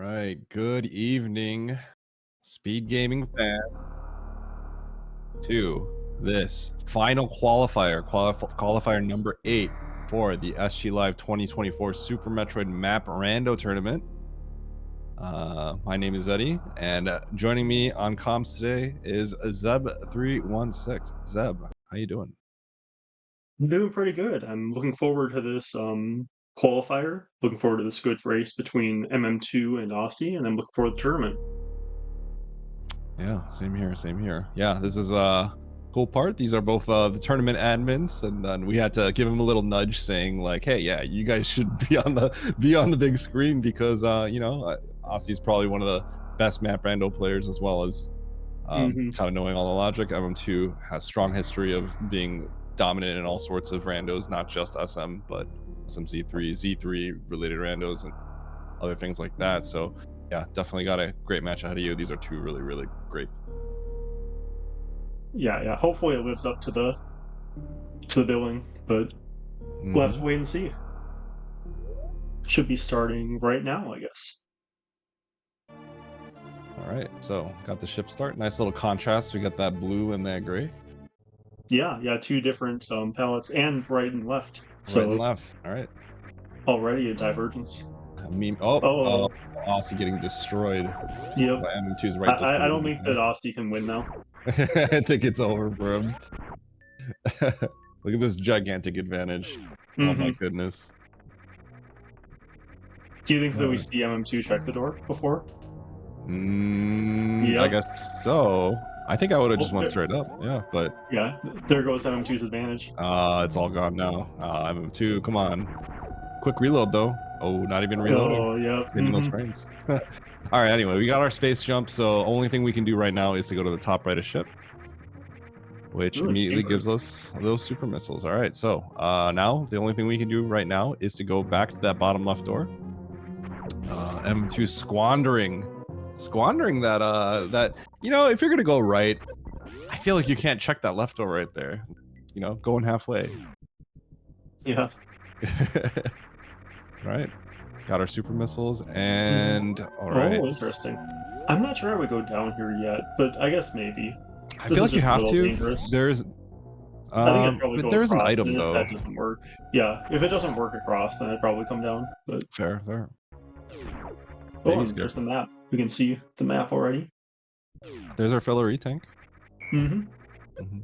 Right. Good evening, Speed Gaming fan, to this final qualifier number 8 for the SGLIVE 2024 Super Metroid Map Rando Tournament. My name is Eddie, and joining me on comms today is Zeb316. Zeb, how you doing? I'm doing pretty good. I'm looking forward to this qualifier. Looking forward to this good race between MM2 and Aussie, and I'm looking forward to the tournament. Yeah, same here, same here. Yeah, this is a cool part. These are both the tournament admins, and then we had to give them a little nudge saying like, hey, yeah, you guys should be on the big screen because Aussie's probably one of the best map rando players, as well as hmm kind of knowing all the logic. MM2 has strong history of being dominant in all sorts of randos, not just SM, but SMZ3, Z3 related randos and other things like that. So yeah, definitely got a great match ahead of you. These are two really, really great. Yeah, yeah. Hopefully it lives up to the billing, but we'll have to Hmm. wait and see. Should be starting right now, I guess. All right, so got the ship start. Nice little contrast. We got that blue and that gray, Yeah, yeah. Two different palettes, and right and left. right and So left. All right. already a divergence. I mean, oh, Oh, Aussie getting destroyed yep. by M2's I, right I don't decision. think that Aussie can win now. I think it's over for him. Look at this gigantic advantage. Oh my hmm goodness. Do you think that we Uh, see MM2 check the door before? Yep. I guess so. I think I would have just Oh, went straight up. Yeah, but yeah, there goes MM2's advantage. it's all gone now. M2, come on. Quick reload though. Oh, not even reloading. Oh, yep, Saving those frames. All right, anyway, we got our space jump, so only thing we can do right now is to go to the top right of ship, which Ooh, immediately escape gives route. us those super missiles. All right, so now the only thing we can do right now is to go back to that bottom left door. M2 squandering that if you're gonna go right, I feel like you can't check that left door right there. Going halfway. Yeah. Right. Got our super missiles, Mhm. and all right. Oh, interesting. I'm not sure I would go down here yet, but I guess maybe. I This feel is like you just a have little to. dangerous. There's I think I'd probably but go there is an across, item and if though. that doesn't work, yeah, if it doesn't work across, then I'd probably come down, but Fair, fair. oh, Baby and skip. there's the map. We can see the map already. There's our filler E-tank. Mhm. Mhm.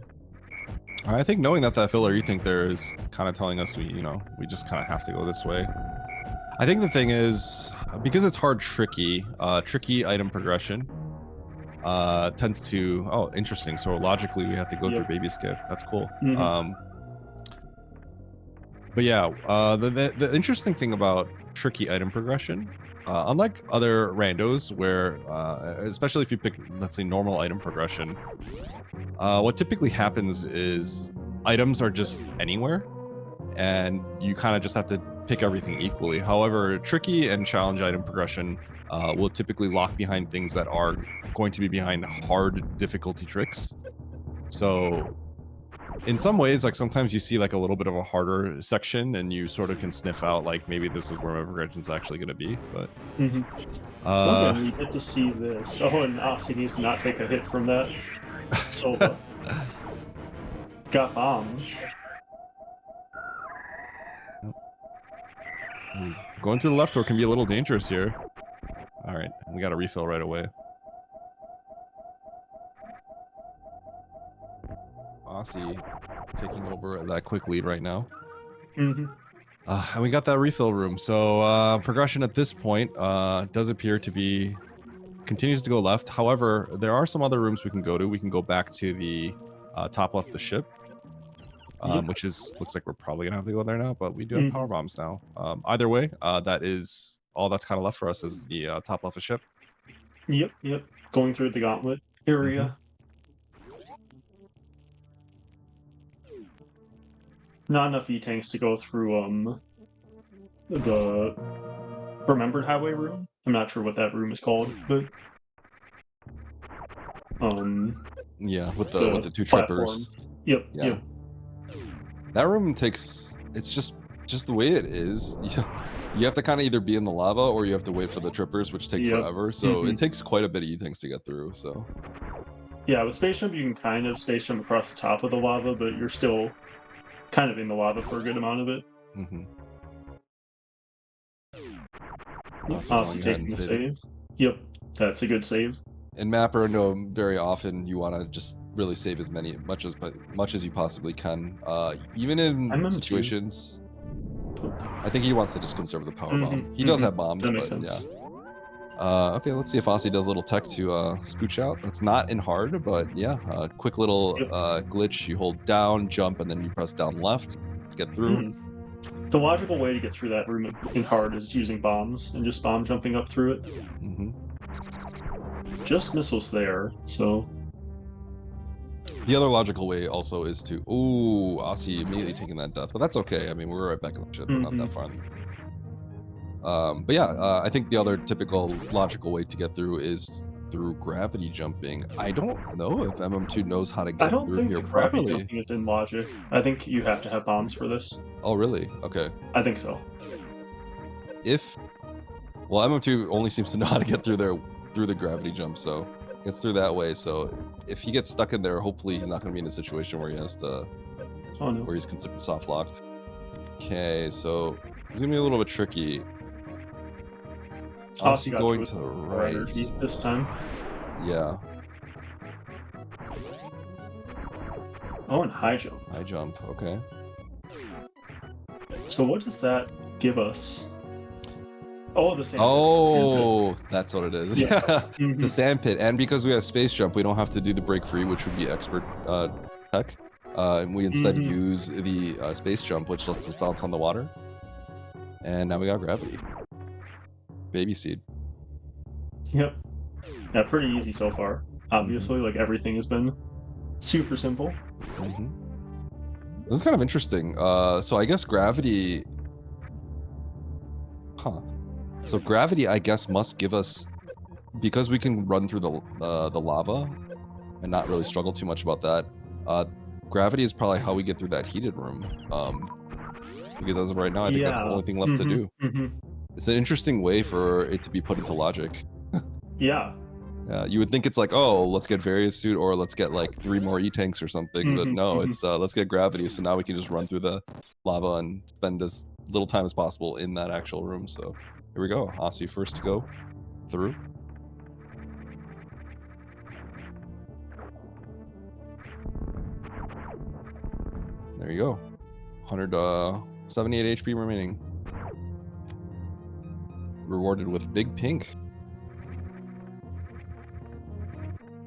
I think knowing that filler E-tank there is kind of telling us we just kind of have to go this way. I think the thing is, because it's hard tricky item progression tends to, oh, interesting. So logically we have to go through Yep. baby skip. That's cool. Mhm. But yeah, the interesting thing about tricky item progression, unlike other randos where, especially if you pick, let's say, normal item progression, what typically happens is items are just anywhere, and you kind of just have to pick everything equally. However, tricky and challenge item progression will typically lock behind things that are going to be behind hard difficulty tricks. So in some ways, like sometimes you see like a little bit of a harder section and you sort of can sniff out like maybe this is where my progression's actually going to be. But Mhm. Okay, uh and we get to see this. Oh, and Aussie needs to not take a hit from that Silva. Got bombs. going through the left door can be a little dangerous here. All right, we got a refill right away. Aussie taking over that quick lead right now. Mhm. And we got that refill room. So progression at this point does appear to be continues to go left. However, there are some other rooms we can go to. We can go back to the top left of the ship, Yep. which looks like we're probably gonna have to go there now. But we do have power Mhm. bombs now. Either way, that is all that's kind of left for us is the top left of the ship. Yep, yep. Going through the gauntlet Hmm. area. Not enough E-tanks to go through, the remembered highway room? I'm not sure what that room is called, but, um, Yeah, with the the two platforms. trippers. Yep, Yeah, yep. that room takes. It's just the way it is. Yeah. You have to kind of either be in the lava or you have to wait for the trippers, which take Yep. forever. So it takes quite a bit of E-tanks to get through. So Yeah, with space jump, you can kind of space jump across the top of the lava, but you're still kind of in the lava for a good amount of it. Also, taking the save. Yep, that's a good save. In map random, very often you want to just really save as much as you possibly can. Even in situations, I think he wants to just conserve the power bomb. He does have bombs, that makes but sense. yeah. Okay, let's see if Aussie does a little tech to scooch out. That's not in hard, but yeah, quick little glitch. You hold down, jump, and then you press down left to get through. The logical way to get through that room in hard is using bombs and just bomb jumping up through it. Just missiles there, so. The other logical way also is to, ooh, Aussie immediately taking that death, but that's okay. I mean, we're right back in the ship. We're not that far. But yeah, I think the other typical logical way to get through is through gravity jumping. I don't know if MM2 knows how to get through here properly. Gravity jumping is in logic. I think you have to have bombs for this. Oh, really? Okay. I think so. Well, MM2 only seems to know how to get through there through the gravity jump, so gets through that way. So if he gets stuck in there, hopefully he's not going to be in a situation where he has to, where he's considered soft locked. Okay, so it's gonna be a little bit tricky. Aussie going to the right this time. Yeah. Oh, and high jump. High jump. Okay. So what does that give us? Oh, the sand pit. Oh, that's what it is. Yeah. The sand pit. And because we have space jump, we don't have to do the break free, which would be expert tech. And we instead use the space jump, which lets us bounce on the water. And now we got gravity. Baby seed. Yep. Yeah, pretty easy so far. Obviously, like everything has been super simple. This is kind of interesting. So I guess gravity. So gravity, I guess, must give us, because we can run through the lava and not really struggle too much about that. Gravity is probably how we get through that heated room. Because as of right now, I think that's the only thing left to do. It's an interesting way for it to be put into logic. Yeah. You would think it's like, oh, let's get various suit or let's get like 3 more E-tanks or something, but no, it's let's get gravity, so now we can just run through the lava and spend as little time as possible in that actual room. So here we go. Aussie first to go through. There you go. 178 HP remaining. Rewarded with Big Pink.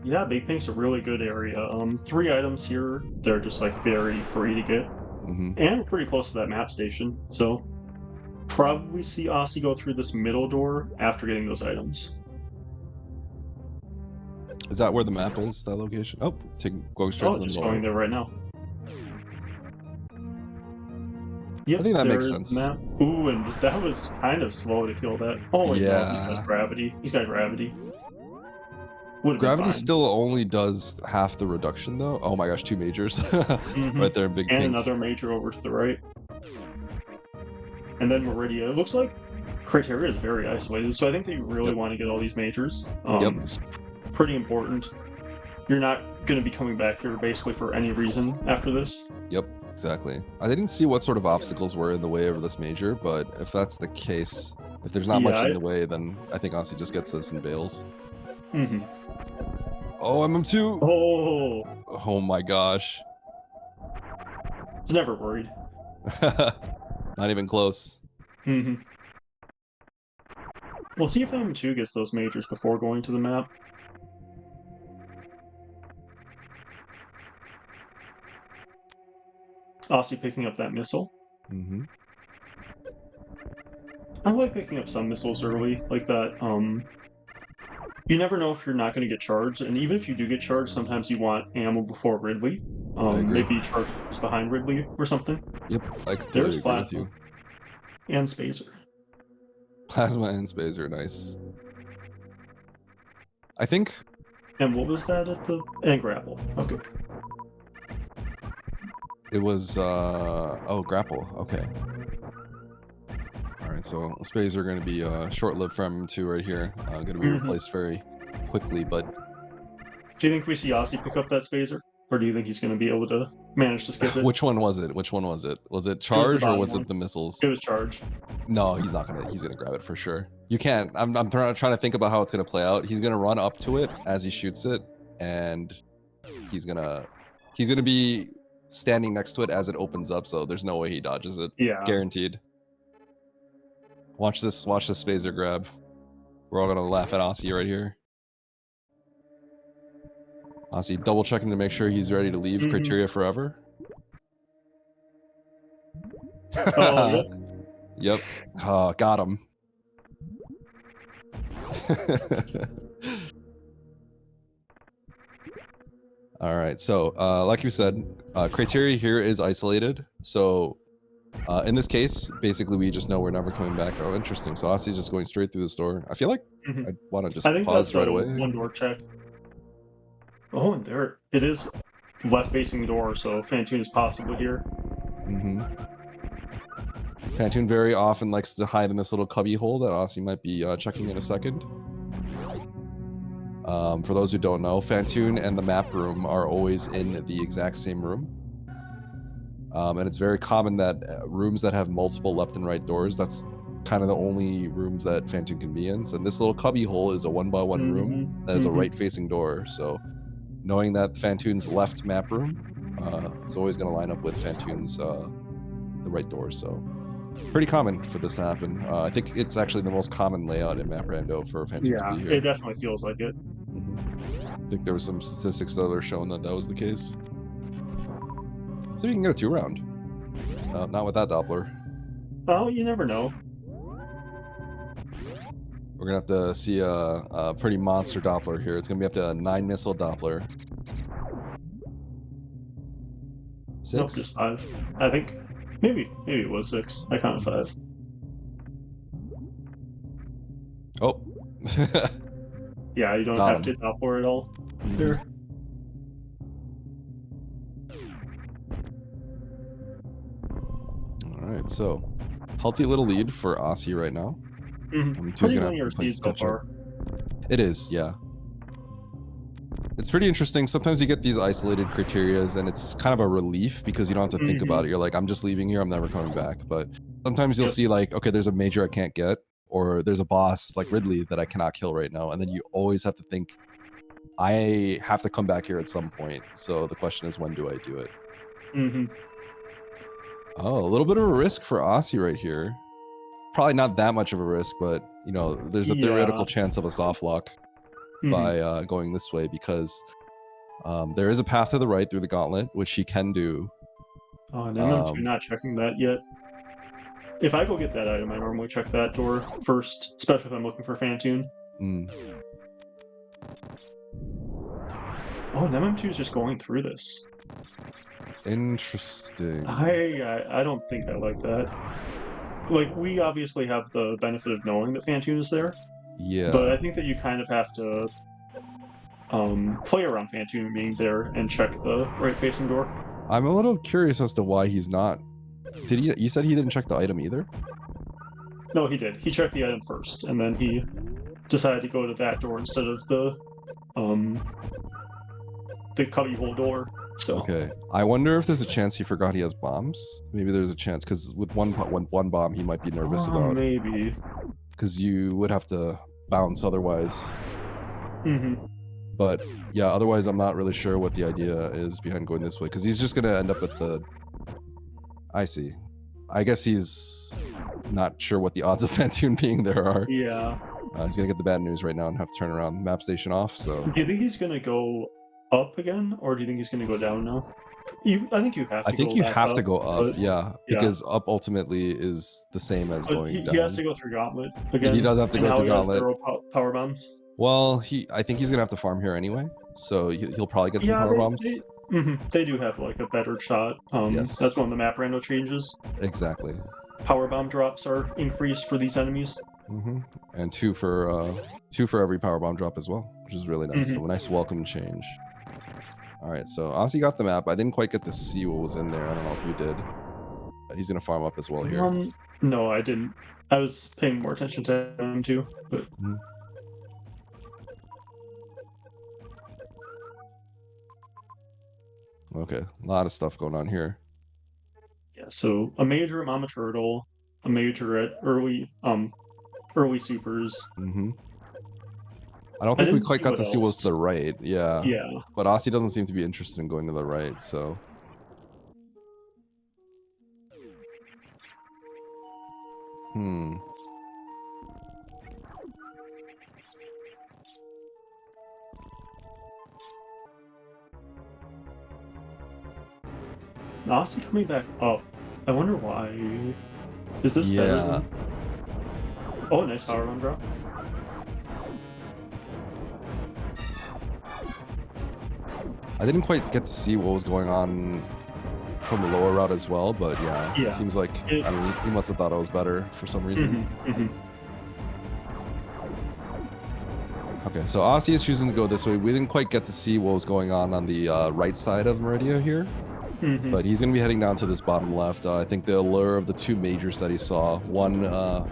Yeah, Big Pink's a really good area. 3 items here. They're just like very free to get. And pretty close to that map station. So probably see Aussie go through this middle door after getting those items. Is that where the map is, that location? Oh, going straight to the just middle. Going there right now. Yep, I think that makes sense. Map. Ooh, and that was kind of slow to kill that. Oh, wait, no, he's got gravity. He's got gravity. Gravity still only does half the reduction, though. Oh my gosh, 2 majors. Right there in Big Pink. And another major over to the right. And then Meridia. It looks like Criteria is very isolated, so I think they really want to get all these majors. It's pretty important. You're not going to be coming back here basically for any reason after this. Yep, exactly. I didn't see what sort of obstacles were in the way of this major, but if that's the case, if there's not much in the way, then I think Aussie just gets this and bails. Oh, MM2! Oh my gosh. I was never worried. Not even close. We'll see if MM2 gets those majors before going to the map. Aussie picking up that missile. I like picking up some missiles early, like that. You never know if you're not going to get charged, and even if you do get charged, sometimes you want ammo before Ridley. Maybe charge behind Ridley or something. Yep, I completely agree with you. And Spacer. Plasma and Spacer, nice. I think. And what was that at the... And Grapple. Okay. It was, oh, Grapple, okay. Alright, so Spays are going to be short-lived for MM2 right here. Going to be replaced very quickly, but... Do you think we see Aussie pick up that Spazer? Or do you think he's going to be able to manage to skip it? Which one was it? Which one was it? Was it charge or was it the missiles? It was charge. No, he's not gonna. He's gonna grab it for sure. You can't. I'm trying to think about how it's gonna play out. He's gonna run up to it as he shoots it, and he's gonna be standing next to it as it opens up. So there's no way he dodges it. Yeah, guaranteed. Watch this. Watch this Spazer grab. We're all gonna laugh at Aussie right here. Aussie double checking to make sure he's ready to leave Criteria forever. Oh, yep. Yep. Oh, got him. All right. So, like you said, criteria here is isolated. So, in this case, basically, we just know we're never coming back. Oh, interesting. So, Aussie's just going straight through this door. I feel like I want to just pause right away. One door check. Oh, and there it is. Left-facing door, so Fantoon is possibly here. Fantoon very often likes to hide in this little cubby hole that Aussie might be checking in a second. For those who don't know, Fantoon and the map room are always in the exact same room. And it's very common that rooms that have multiple left and right doors, that's kind of the only rooms that Fantoon can be in. So this little cubby hole is a 1x1 room that is a right-facing door. So knowing that Fantoon's left map room is always going to line up with Fantoon's the right door. So pretty common for this to happen. I think it's actually the most common layout in Map Rando for Fantoon to be here. It definitely feels like it. I think there were some statistics that were showing that that was the case. So you can get a 2-round. Not with that Doppler. Oh, you never know. We're gonna have to see a pretty monster Doppler here. It's gonna be up to a 9-missile Doppler. 6? Nope, just 5. I think maybe it was 6. I counted 5. Oh. Yeah, you don't have to Doppler at all. There. All right, so healthy little lead for Aussie right now. Pretty linear speed so far. It is, yeah. It's pretty interesting. Sometimes you get these isolated criterias and it's kind of a relief because you don't have to think about it. You're like, I'm just leaving here, I'm never coming back. But sometimes you'll see like, okay, there's a major I can't get, or there's a boss like Ridley that I cannot kill right now. And then you always have to think, I have to come back here at some point. So the question is, when do I do it? Oh, a little bit of a risk for Aussie right here. Probably not that much of a risk, but you know, there's a theoretical chance of a soft lock by going this way because there is a path to the right through the gauntlet, which he can do. Oh, and I'm not checking that yet. If I go get that item, I normally check that door first, especially if I'm looking for Fantoon. Oh, and MM2 is just going through this. Interesting. I don't think I like that. Like, we obviously have the benefit of knowing that Fantoon is there. Yeah. But I think that you kind of have to play around Fantoon being there and check the right-facing door. I'm a little curious as to why he's not. Did he? You said he didn't check the item either? No, he did. He checked the item first, and then he decided to go to that door instead of the cubbyhole door. So. Okay. I wonder if there's a chance he forgot he has bombs. Maybe there's a chance because with one bomb he might be nervous about. Maybe. Because you would have to bounce otherwise. But yeah, otherwise I'm not really sure what the idea is behind going this way because he's just gonna end up at the. I see. I guess he's not sure what the odds of Fantoon being there are. Yeah. He's gonna get the bad news right now and have to turn around map station off. So. Do you think he's gonna go up again, or do you think he's gonna go down now? I think you have to. I think you have to go up, but, yeah, because up ultimately is the same as going down. He has to go through Gauntlet again. He does have to go through Gauntlet. Power bombs. Well, I think he's gonna have to farm here anyway, so he'll probably get some power bombs. They do have like a better shot. Yes. That's one of the map rando changes. Exactly. Power bomb drops are increased for these enemies. And two for every power bomb drop as well, which is really nice. So a nice welcome change. All right, so Aussie got the map. I didn't quite get to see what was in there. I don't know if you did. But he's gonna farm up as well here. No, I didn't. I was paying more attention to him too, but Okay, a lot of stuff going on here. yeah. So a major at Mama Turtle, a major at early supers. I don't I think we didn't quite see got what to see what's else. to the right. Yeah. Yeah. But Aussie doesn't seem to be interested in going to the right, so. Aussie coming back up. I wonder why. Is this better Yeah. than? Oh, nice power run drop. I didn't quite get to see what was going on from the lower route as well, but yeah, Yeah. it seems like, I mean, he must have thought it was better for some reason. Okay, so Aussie is choosing to go this way. We didn't quite get to see what was going on the right side of Meridia here, but he's going to be heading down to this bottom left. I think the allure of the two majors that he saw. One, there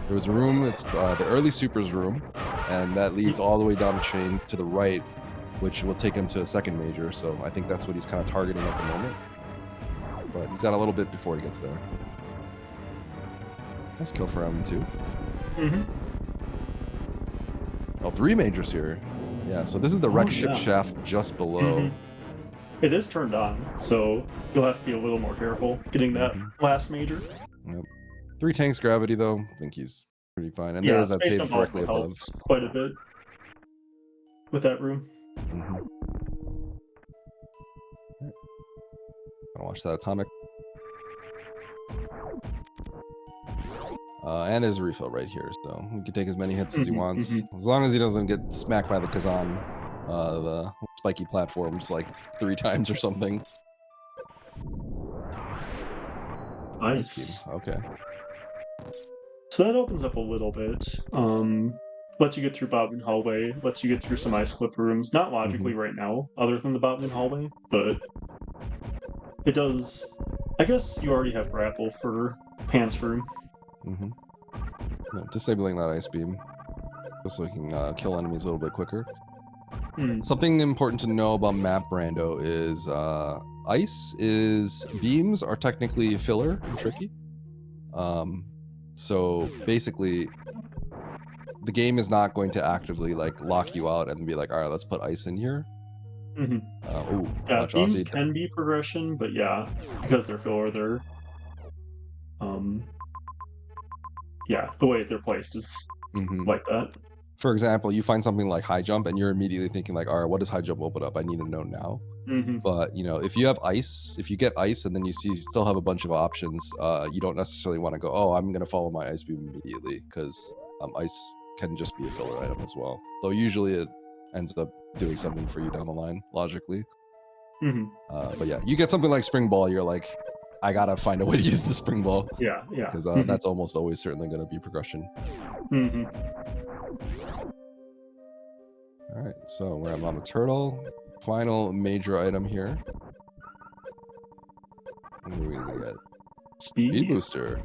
was a room, it's the early supers room, and that leads all the way down the chain to the right, which will take him to a second major. So I think that's what he's kind of targeting at the moment. But he's got a little bit before he gets there. Nice kill for him too. Oh, 3 majors here. Yeah, so this is the wreck ship shaft just below. It is turned on, so you'll have to be a little more careful getting that last major. Yep. 3 tanks gravity though. I think he's pretty fine. And Yeah, there's that space save jump directly also above. helps quite a bit with that room. Gonna watch that atomic. And there's a refill right here, so he can take as many hits as he wants, as long as he doesn't get smacked by the Kazan, the spiky platforms like 3 times or something. Nice. Okay. So that opens up a little bit. Lets you get through Bobbin Hallway, lets you get through some ice clip rooms. Not logically right now, other than the Bobbin Hallway, but it does. I guess you already have grapple for Pants room. Yeah, disabling that ice beam, just so he can kill enemies a little bit quicker. Something important to know about map Rando is beams are technically filler and tricky. So basically, the game is not going to actively like lock you out and be like, all right, let's put ice in here. Yeah, beams can be progression, but yeah, because they're filler, they're yeah, the way they're placed is like that. For example, you find something like high jump and you're immediately thinking like, all right, what does high jump open up? I need to know now. But you know, if you have ice, if you get ice and then you see you still have a bunch of options, you don't necessarily want to go, oh, I'm going to follow my ice beam immediately, because ice can just be a filler item as well. Though usually it ends up doing something for you down the line, logically. But yeah, you get something like Spring Ball, you're like, I gotta find a way to use the Spring Ball. Yeah. Because that's almost always certainly going to be progression. All right, so we're at Mama Turtle. Final major item here. What are we gonna get? Speed booster.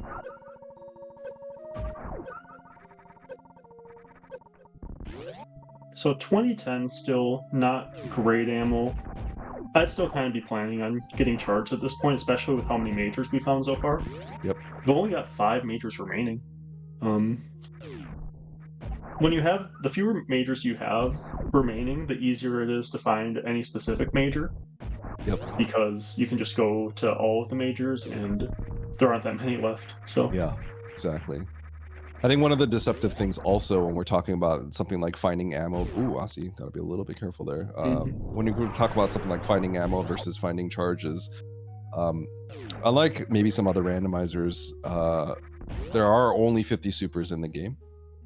So 2010 still not great ammo. I'd still kind of be planning on getting charged at this point, especially with how many majors we found so far. Yep. We've only got 5 majors remaining. When you have the fewer majors you have remaining, the easier it is to find any specific major. Yep. Because you can just go to all of the majors and there aren't that many left. So yeah, exactly. I think one of the deceptive things also when we're talking about something like finding ammo, Aussie, gotta be a little bit careful there. When you talk about something like finding ammo versus finding charges, unlike maybe some other randomizers, there are only 50 supers in the game.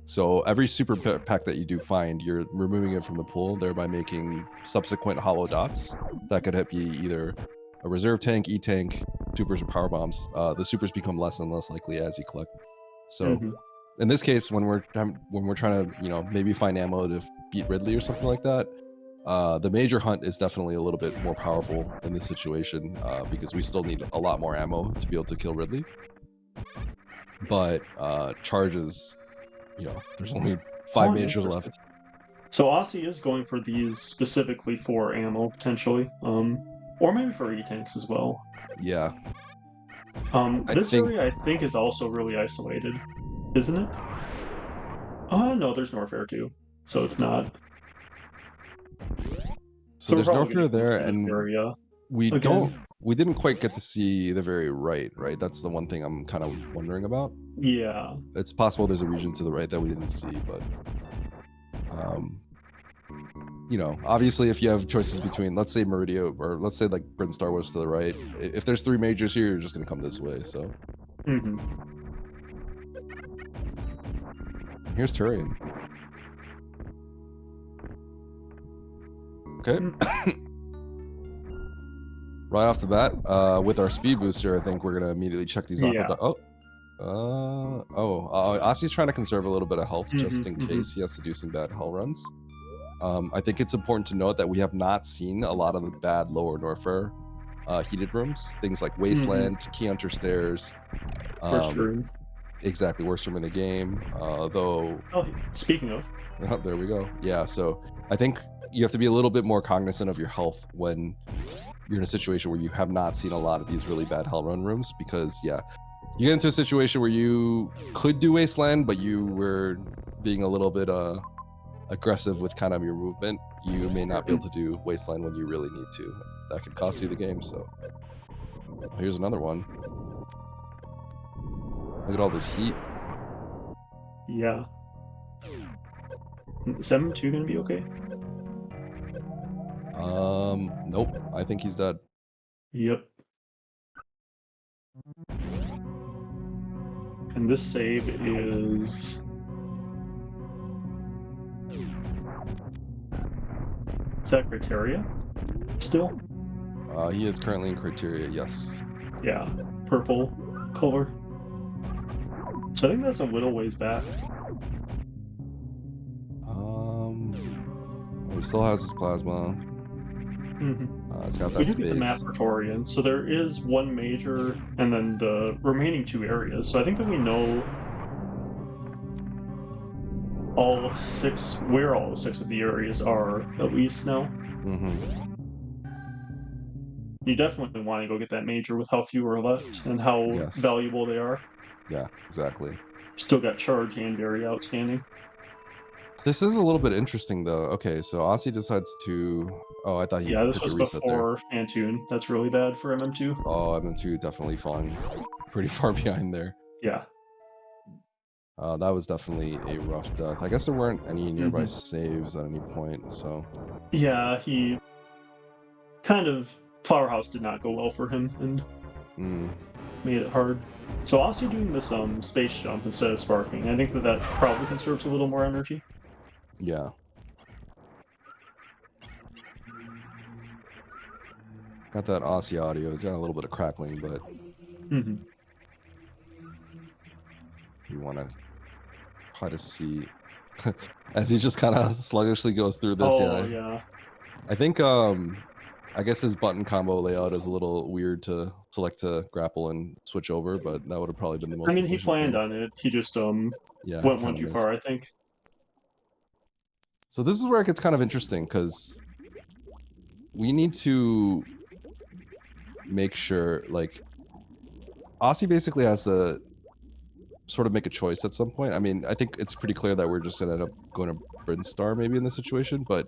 So every super pack that you do find, you're removing it from the pool, thereby making subsequent hollow dots that could be either a reserve tank, E-tank, supers, or power bombs. The supers become less and less likely as you collect. So in this case, when we're trying to, you know, maybe find ammo to beat Ridley or something like that, the major hunt is definitely a little bit more powerful in this situation because we still need a lot more ammo to be able to kill Ridley. but charges, you know, there's only 5 majors left. So Aussie is going for these specifically for ammo, potentially. Or maybe for E-tanks as well. Yeah. This area, I think, is also really isolated, isn't it? Oh, no, there's Norfair too. So it's not. So there's Norfair there, and area we didn't quite get to see the very right? That's the one thing I'm kind of wondering about. Yeah. It's possible there's a region to the right that we didn't see, but you know, obviously if you have choices between, let's say Meridio, or let's say like Brinstar was to the right, if there's 3 majors here, you're just gonna come this way, so. Mm-hmm. And here's Turian. Okay. Right off the bat, with our speed booster, I think we're gonna immediately check these off. Aussie's trying to conserve a little bit of health just in case he has to do some bad hell runs. I think it's important to note that we have not seen a lot of the bad lower Norfair heated rooms, things like Wasteland, Key Hunter Stairs. Worst room. Exactly, worst room in the game. Though. Oh, speaking of. There we go. Yeah, so I think you have to be a little bit more cognizant of your health when you're in a situation where you have not seen a lot of these really bad hell run rooms, because yeah, you get into a situation where you could do Wasteland, but you were being a little bit aggressive with kind of your movement. You may not be able to do Wasteland when you really need to. That could cost you the game. So here's another one. Look at all this heat. Yeah. Is M2 gonna be okay? Nope. I think he's dead. Yep. And this save is... Is that Criteria still? He is currently in Criteria, yes. Yeah, purple color. So I think that's a little ways back. He still has his plasma. It's got that we space. do get the map Praetorian, so there is 1 major and then the remaining 2 areas. So I think that we know all 6, where all 6 of the areas are at least now. You definitely want to go get that major with how few are left and how valuable they are. Yeah, exactly. Still got charge and very outstanding. This is a little bit interesting though. Okay, so Aussie decides to... Oh, I thought he... Yeah, this was before Fantoon. That's really bad for MM2. Oh, MM2 definitely falling pretty far behind there. Yeah. That was definitely a rough death. I guess there weren't any nearby saves at any point, so... Yeah, he... kind of... Flower House did not go well for him, and made it hard. So Aussie doing this space jump instead of sparking, I think that probably conserves a little more energy. Yeah. Got that Aussie audio. It's got a little bit of crackling, but you want to try to see as he just kind of sluggishly goes through this. Yeah. I think I guess his button combo layout is a little weird to select to grapple and switch over, but that would have probably been the most. I mean, he planned on it. He just went one too far, I think. So this is where it gets kind of interesting, because we need to make sure, like, Aussie basically has to sort of make a choice at some point. I mean, I think it's pretty clear that we're just going to end up going to Brinstar maybe in this situation, but...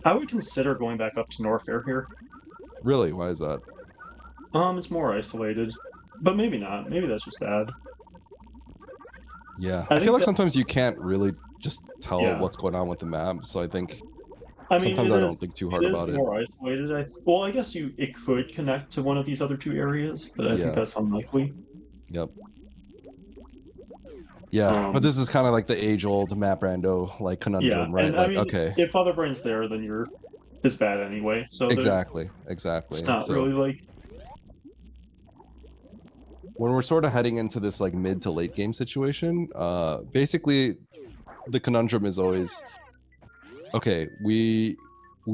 I would consider going back up to Norfair here. Really? Why is that? It's more isolated. But maybe not. Maybe that's just bad. Yeah. I feel like sometimes you can't really just tell what's going on with the map, so I think... sometimes I don't think too hard about it. It is more isolated. Well, I guess it could connect to one of these other 2 areas, but I think that's unlikely. Yep. Yeah, but this is kind of like the age-old map rando like conundrum, right? And like, I mean, okay, if Otherbrain's there, then it's bad anyway. So exactly. It's not really like... When we're sort of heading into this like mid to late game situation, basically the conundrum is always, okay, we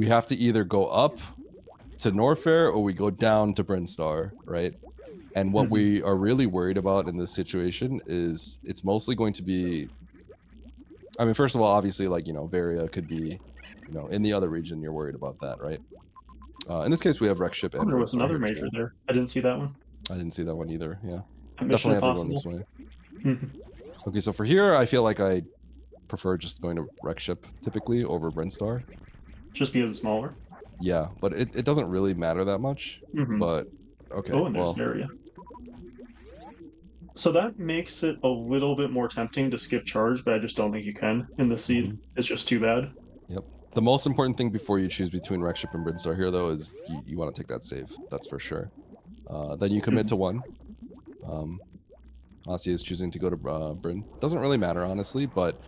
have to either go up to Norfair or we go down to Brinstar, right? And what we are really worried about in this situation is it's mostly going to be, I mean, first of all, obviously, like, you know, Varia could be, you know, in the other region, you're worried about that, right? In this case, we have Wreckship and There was Brinstar another here major too. there. I didn't see that one. I didn't see that one either, yeah. Mission Definitely have to go in Impossible. this way. Okay, so for here, I feel like I prefer just going to Wreckship typically over Brinstar. Just because it's smaller? Yeah, but it doesn't really matter that much. But, okay, Oh, and there's well. Varia. So that makes it a little bit more tempting to skip charge, but I just don't think you can in the seed. It's just too bad. Yep. The most important thing before you choose between Wreckship and Brinstar here, though, is you want to take that save. That's for sure. Then you commit to one. Aussie is choosing to go to Bryn. Doesn't really matter, honestly, but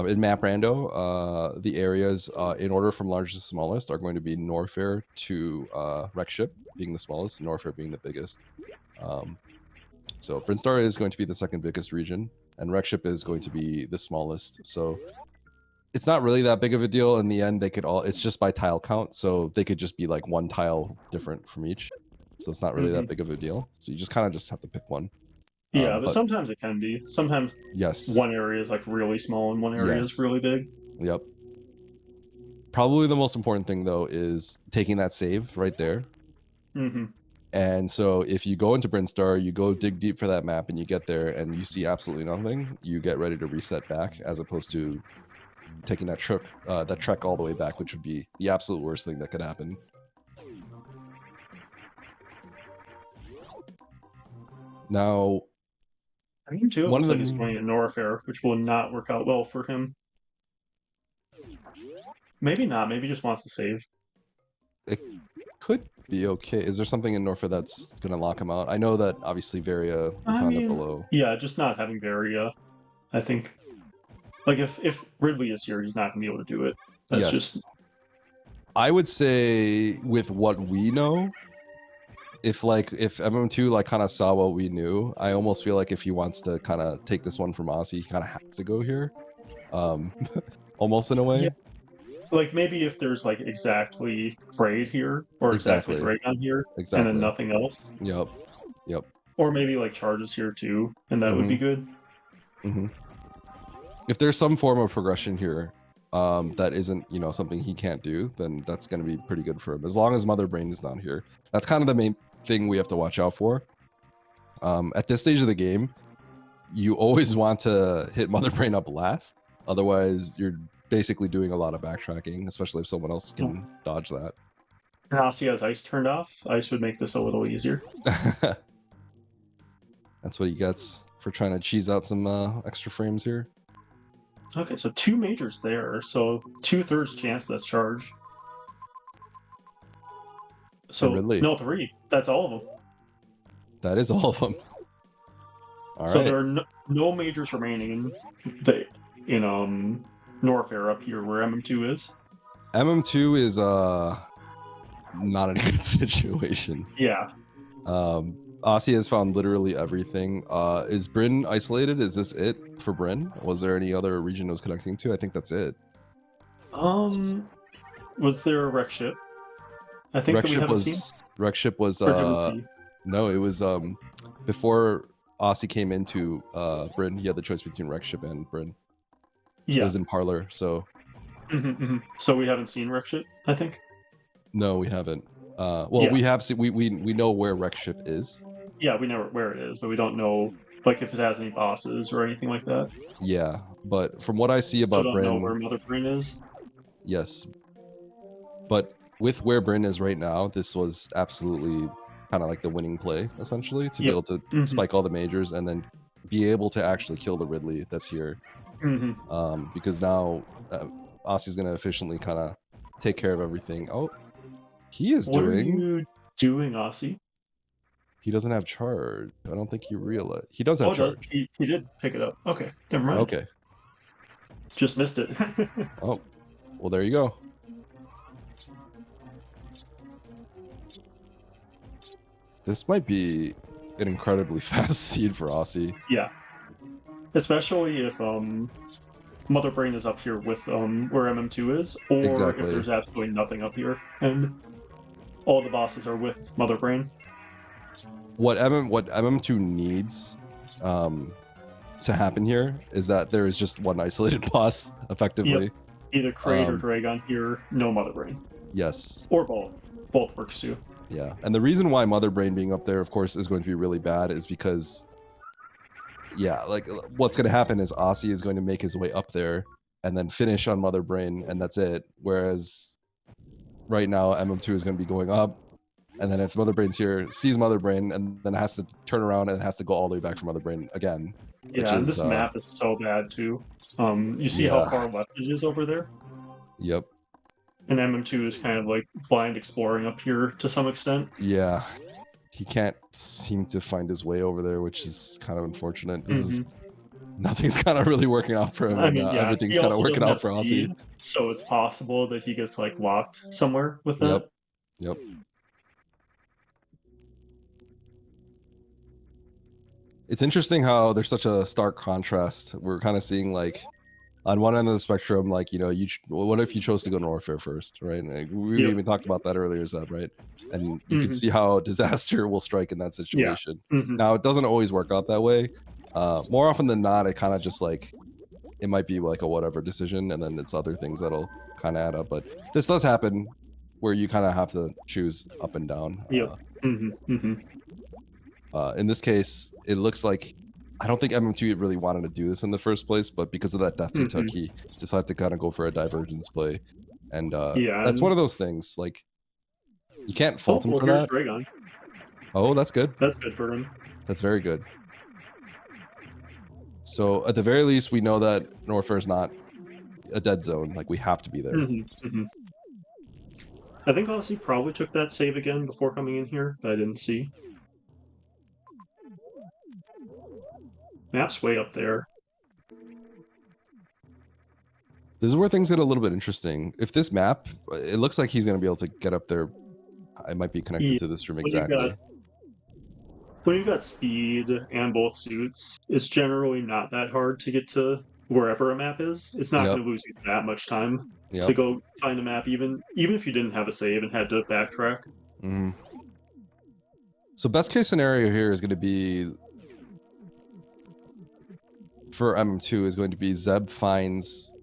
in map rando, the areas in order from largest to smallest are going to be Norfair to Wreckship being the smallest, Norfair being the biggest. So Brinstar is going to be the second biggest region, and Wreckship is going to be the smallest. So it's not really that big of a deal. In the end, they could all, it's just by tile count, so they could just be like one tile different from each. So it's not really that big of a deal. So you just kind of just have to pick one. Yeah, but sometimes it can be. Sometimes one area is like really small and one area is really big. Yep. Probably the most important thing though is taking that save right there. And so if you go into Brinstar, you go dig deep for that map and you get there and you see absolutely nothing, you get ready to reset back, as opposed to taking that trek all the way back, which would be the absolute worst thing that could happen. Now, I mean, too, it looks like he's playing at Norfair, which will not work out well for him. Maybe not. Maybe he just wants to save. It could be okay. Is there something in Norfair that's going to lock him out? I know that obviously Varia found it below. Yeah, just not having Varia. I think, like, if Ridley is here, he's not going to be able to do it. That's just... I would say with what we know, if MM2 like kind of saw what we knew, I almost feel like if he wants to kind of take this one from Aussie, he kind of has to go here. Almost in a way. Yeah. Like maybe if there's like exactly Frayed here or exactly Dragon here, and then nothing else. Yep. Or maybe like charges here too, and that would be good. If there's some form of progression here that isn't, you know, something he can't do, then that's going to be pretty good for him. As long as Mother Brain is not here. That's kind of the main thing we have to watch out for. At this stage of the game, you always want to hit Mother Brain up last. Otherwise, you're basically doing a lot of backtracking, especially if someone else can dodge that. And Aussie has ice turned off. Ice would make this a little easier. That's what he gets for trying to cheese out some extra frames here. Okay, so 2 majors there. So 2/3 chance that's charge. So no, 3. That's all of them. That is all of them. All so right. There are no majors remaining in Norfair up here where MM2 is. MM2 is not in a good situation. Yeah. Aussie has found literally everything. Is Bryn isolated? Is this it for Bryn? Was there any other region it was connecting to? I think that's it. Was there a wreck ship? I think that we haven't seen. Wreck ship was no, it was before Aussie came into Bryn, he had the choice between wreck ship and Bryn. Yeah. It was in Parlor, so. So we haven't seen wreck ship, I think. No, we haven't. Well, we have seen. We know where wreck ship is. Yeah, we know where it is, but we don't know like if it has any bosses or anything like that. Yeah, but from what I see about Bryn, know where Mother Bryn is. Yes, but with where Bryn is right now, this was absolutely kind of like the winning play, essentially, to be able to spike all the majors and then be able to actually kill the Ridley that's here. Because now Aussie's going to efficiently kind of take care of everything. Oh, he is What are you doing, Aussie? He doesn't have charge. I don't think he realized. He does have charge. He did pick it up. Okay, never mind. Okay. Just missed it. Oh, well, there you go. This might be an incredibly fast seed for Aussie. Yeah. Especially if Mother Brain is up here with where MM2 is, or if there's absolutely nothing up here and all the bosses are with Mother Brain. what MM2 needs to happen here is that there is just one isolated boss, effectively. Yep. Either Kraid or Dragon here, no Mother Brain. Yes. Or both. Both works too. Yeah, and the reason why Mother Brain being up there, of course, is going to be really bad is because, yeah, like what's going to happen is Aussie is going to make his way up there and then finish on Mother Brain, and that's it. Whereas right now, MM2 is going to be going up, and then if Mother Brain's here, sees Mother Brain, and then has to turn around and has to go all the way back for Mother Brain again. Yeah, and this map is so bad too. You see how far left it is over there? Yep. And MM2 is kind of like blind exploring up here to some extent. Yeah. He can't seem to find his way over there, which is kind of unfortunate. This is, nothing's kind of really working out for him, and everything's kind of working out for Aussie. So it's possible that he gets like locked somewhere with that. Yep. It's interesting how there's such a stark contrast. We're kind of seeing like on one end of the spectrum, like, you know, what if you chose to go Norfair first, right? Like, we even talked about that earlier, Zeb, right? And you can see how disaster will strike in that situation. Now, it doesn't always work out that way. More often than not, it kind of just like, it might be like a whatever decision, and then it's other things that'll kind of add up. But this does happen where you kind of have to choose up and down. In this case, it looks like, I don't think MM2 really wanted to do this in the first place, but because of that death he took, he decided to kind of go for a divergence play. And that's one of those things, like, you can't fault him for that. Dragon. Oh, that's good. That's good for him. That's very good. So at the very least, we know that Norfair is not a dead zone. Like, we have to be there. I think Aussie probably took that save again before coming in here, but I didn't see. Map's way up there. This is where things get a little bit interesting. If this map, it looks like he's going to be able to get up there. I might be connected to this room exactly. When you've got speed and both suits, it's generally not that hard to get to wherever a map is. It's not going to lose you that much time to go find a map, even if you didn't have a save and had to backtrack. So best case scenario here is going to be, for MM2, is going to be Zeb finds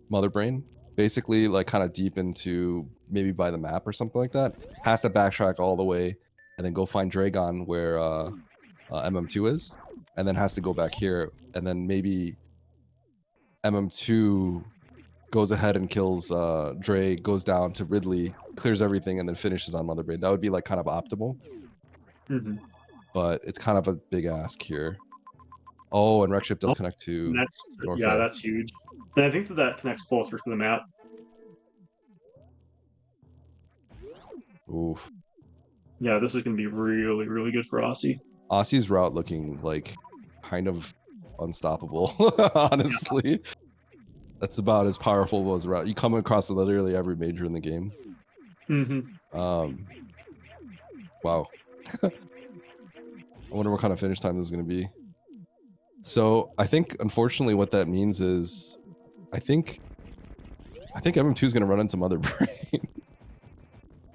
Mother Brain, basically like kind of deep into maybe by the map or something like that, has to backtrack all the way and then go find Dragon where MM2 is, and then has to go back here, and then maybe MM2 goes ahead and kills Dre, goes down to Ridley, clears everything, and then finishes on Mother Brain. That would be like kind of optimal. But it's kind of a big ask here. Oh, and Wreckship does connect to Norfair. Yeah, that's huge. And I think that connects closer to the map. Oof. Yeah, this is going to be really, really good for Aussie. Aussie's route looking like kind of unstoppable, honestly. That's about as powerful as a route. You come across literally every major in the game. Wow. I wonder what kind of finish time this is going to be. So I think, unfortunately, what that means is, I think MM2 is going to run into Mother Brain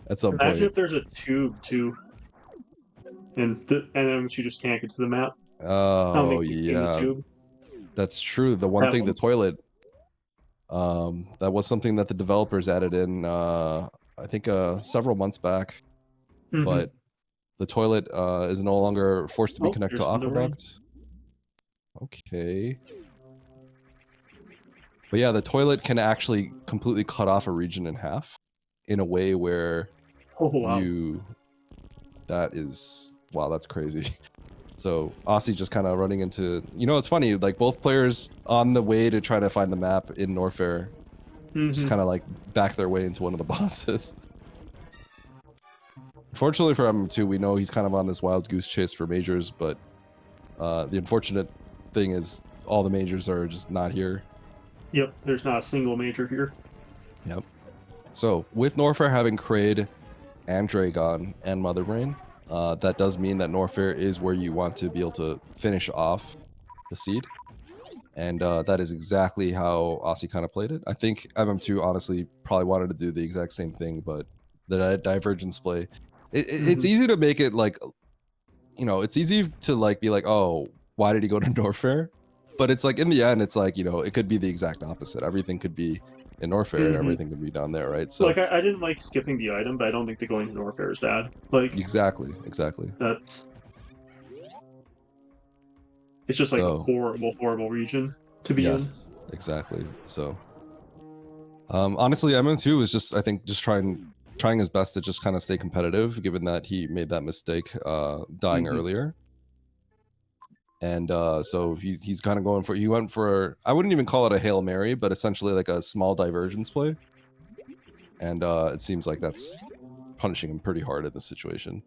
at some point. Imagine if there's a tube too, and MM2 just can't get to the map. Oh yeah, that's true. The one thing, the toilet, that was something that the developers added in, I think several months back, but the toilet is no longer forced to be connected to Aqueduct. Okay. But yeah, the toilet can actually completely cut off a region in half in a way where that is, wow, that's crazy. So Aussie just kind of running into, you know, it's funny, like both players on the way to try to find the map in Norfair just kind of like back their way into one of the bosses. Fortunately for MM2, we know he's kind of on this wild goose chase for majors, but the unfortunate thing is all the majors are just not here. Yep, there's not a single major here. Yep. So with Norfair having Kraid and Dragon and Mother Brain, that does mean that Norfair is where you want to be able to finish off the seed. And that is exactly how Aussie kind of played it. I think MM2 honestly probably wanted to do the exact same thing, but the divergence play, it's easy to make it like you know, it's easy to like be like, oh, why did he go to Norfair? But it's like in the end, it's like, you know, it could be the exact opposite. Everything could be in Norfair and everything could be down there, right? So like I didn't like skipping the item, but I don't think that going to Norfair is bad. Like exactly. that's it's just like a So horrible region to be in. yes, exactly. So honestly, MM2 is just, I think, just trying his best to just kind of stay competitive, given that he made that mistake dying earlier. And so he's kind of going for, he went for, I wouldn't even call it a Hail Mary, but essentially like a small divergence play. And it seems like that's punishing him pretty hard in this situation.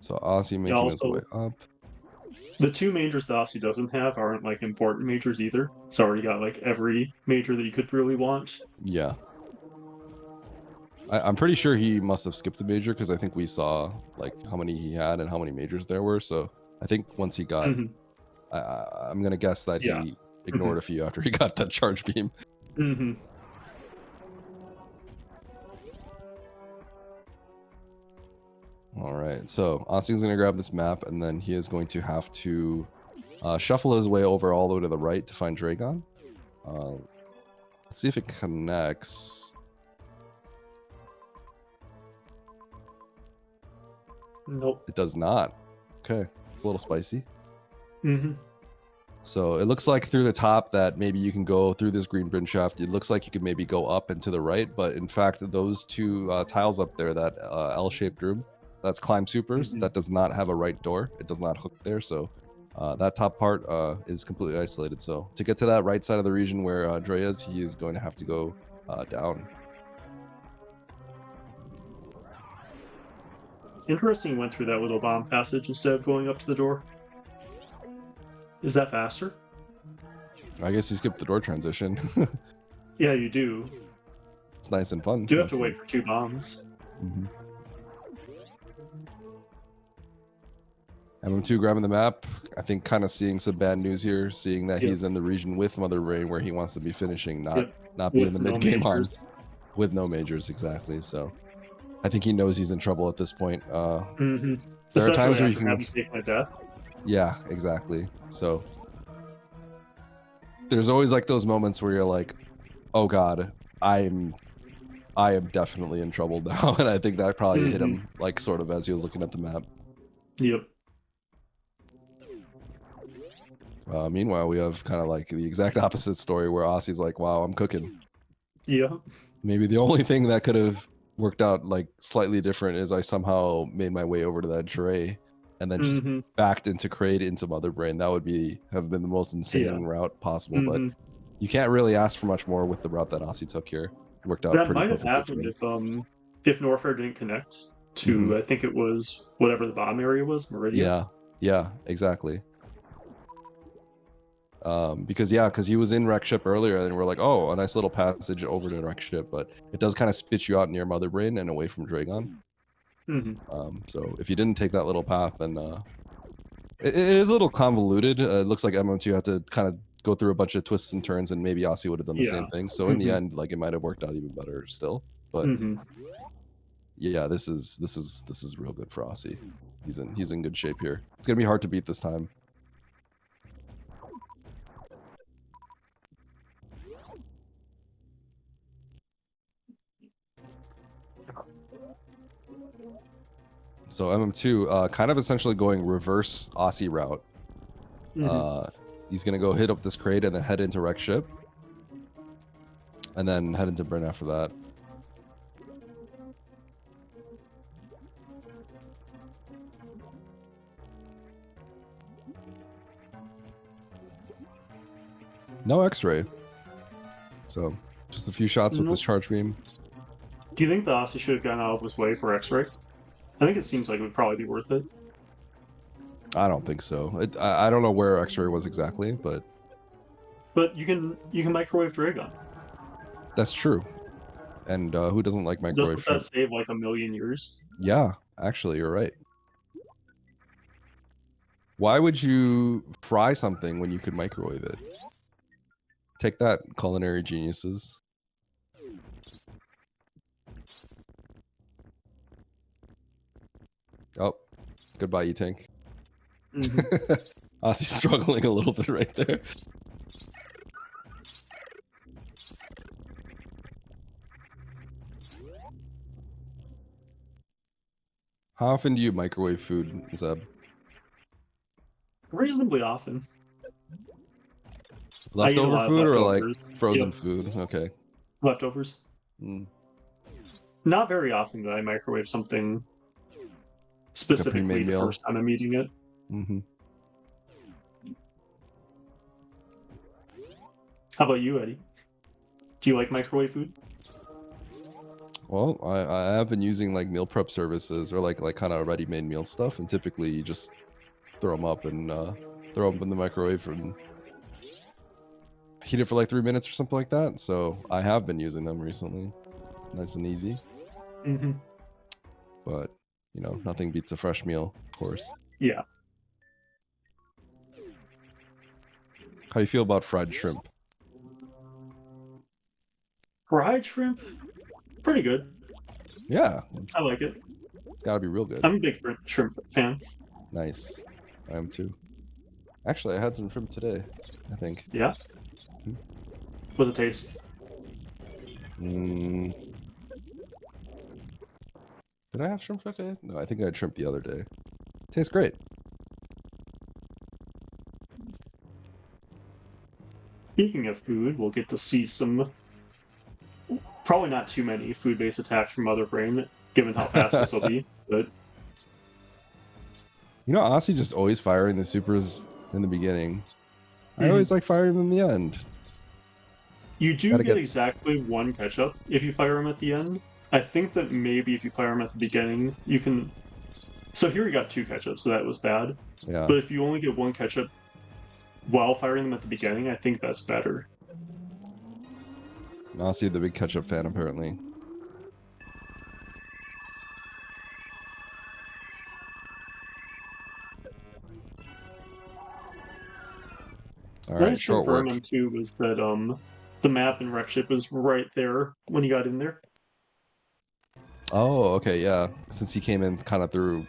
So Aussie making his way up. The two majors that Aussie doesn't have aren't like important majors either. It's already got like every major that you could really want. Yeah. I'm pretty sure he must have skipped the major because I think we saw like how many he had and how many majors there were. So I think once he got, I'm going to guess that he ignored a few after he got that charge beam. All right, so Austin's going to grab this map, and then he is going to have to shuffle his way over all the way to the right to find Dragon. Let's see if it connects. Nope. It does not. Okay, it's a little spicy. So it looks like through the top that maybe you can go through this green bridge shaft. It looks like you could maybe go up and to the right, but in fact, those two tiles up there, that L-shaped room, that's climb supers, that does not have a right door. It does not hook there, so that top part is completely isolated. So to get to that right side of the region where Dre is, he is going to have to go down. Interesting, went through that little bomb passage instead of going up to the door. Is that faster? I guess you skipped the door transition. Yeah, you do. It's nice and fun. You have to wait for 2 bombs. MM2 grabbing the map. I think kind of seeing some bad news here, seeing that he's in the region with Mother Brain where he wants to be finishing, not be in the mid-game arm. With no majors, exactly. So I think he knows he's in trouble at this point. There are times where you can have him take my death. Yeah, exactly. So there's always like those moments where you're like, oh god, I am definitely in trouble now. And I think that probably hit him like sort of as he was looking at the map. Yep. Meanwhile, we have kind of like the exact opposite story where Aussie's like, wow, I'm cooking. Yeah. Maybe the only thing that could have worked out like slightly different is I somehow made my way over to that tray and then just backed into Crate into Mother Brain. That would have been the most insane route possible, but you can't really ask for much more with the route that Aussie took here. It worked out pretty perfectly. That might have happened if Norfair didn't connect to, I think it was whatever the bottom area was, Meridian. Yeah, exactly. Because he was in Wreck Ship earlier and we're like, oh, a nice little passage over to Wreck Ship, but it does kind of spit you out near Mother Brain and away from Dragon. So if you didn't take that little path, then it is a little convoluted. It looks like MM2 had to kind of go through a bunch of twists and turns, and maybe Aussie would have done the same thing. So in the end, like, it might have worked out even better still. But yeah, this is real good for Aussie. He's in good shape here. It's gonna be hard to beat this time. So MM2 kind of essentially going reverse Aussie route. He's going to go hit up this crate and then head into Wreck Ship. And then head into Bryn after that. No X-ray. So just a few shots with this charge beam. Do you think the Aussie should have gone out of his way for X-ray? I think it seems like it would probably be worth it. I don't think so. I don't know where X-ray was exactly, but you can microwave Dragon. That's true. And who doesn't like microwave? Doesn't that save like 1,000,000 years? Yeah, actually, you're right. Why would you fry something when you could microwave it? Take that, culinary geniuses. Oh, goodbye, E-Tank. Ossie's struggling a little bit right there. How often do you microwave food, Zeb? Reasonably often. Leftover food or like frozen Yep. food? Okay. Leftovers. Not very often that I microwave something specifically the first time I'm eating it. How about you, Eddie? Do you like microwave food? Well, I have been using like meal prep services or like kind of ready-made meal stuff, and typically you just throw them up and throw them in the microwave and heat it for like 3 minutes or something like that. So I have been using them recently. Nice and easy. But, you know, nothing beats a fresh meal, of course. Yeah. How do you feel about fried shrimp? Fried shrimp? Pretty good. Yeah. I like it. It's got to be real good. I'm a big shrimp fan. Nice. I am too. Actually, I had some shrimp today, I think. Yeah? What's it taste? Did I have shrimp today? No, I think I had shrimp the other day. Tastes great. Speaking of food, we'll get to see some, probably not too many food-based attacks from Other Brain, given how fast this will be, but... You know, Aussie just always firing the supers in the beginning. I always like firing them in the end. You do get exactly one catch-up if you fire them at the end. I think that maybe if you fire them at the beginning, you can... So here we got 2 catch-ups, so that was bad. Yeah. But if you only get 1 catch-up while firing them at the beginning, I think that's better. Aussie, the big ketchup fan, apparently. All right, short work. Nice too was that the map in Wreck Ship was right there when he got in there. Oh, okay, yeah. Since he came in kind of through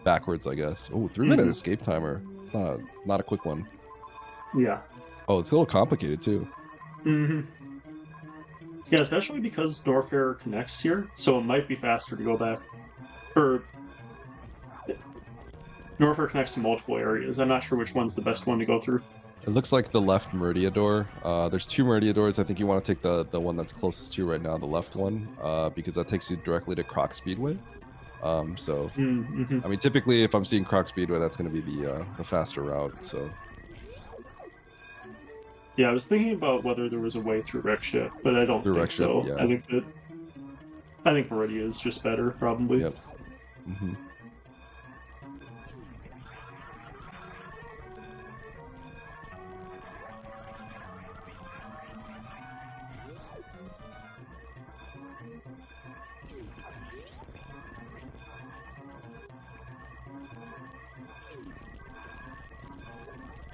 backwards, I guess. Oh, 3-minute escape timer. It's not a quick one. Yeah. Oh, it's a little complicated too. Yeah, especially because Norfair connects here, so it might be faster to go back. Or Norfair connects to multiple areas. I'm not sure which one's the best one to go through. It looks like the left Meridia door. There's 2 Meridia doors. I think you want to take the one that's closest to you right now, the left one, because that takes you directly to Croc Speedway. I mean, typically, if I'm seeing Croc Speedway, that's going to be the faster route. So. Yeah, I was thinking about whether there was a way through Wreck Ship, but I don't think so. Yeah. I think Meridia is just better, probably. Yep.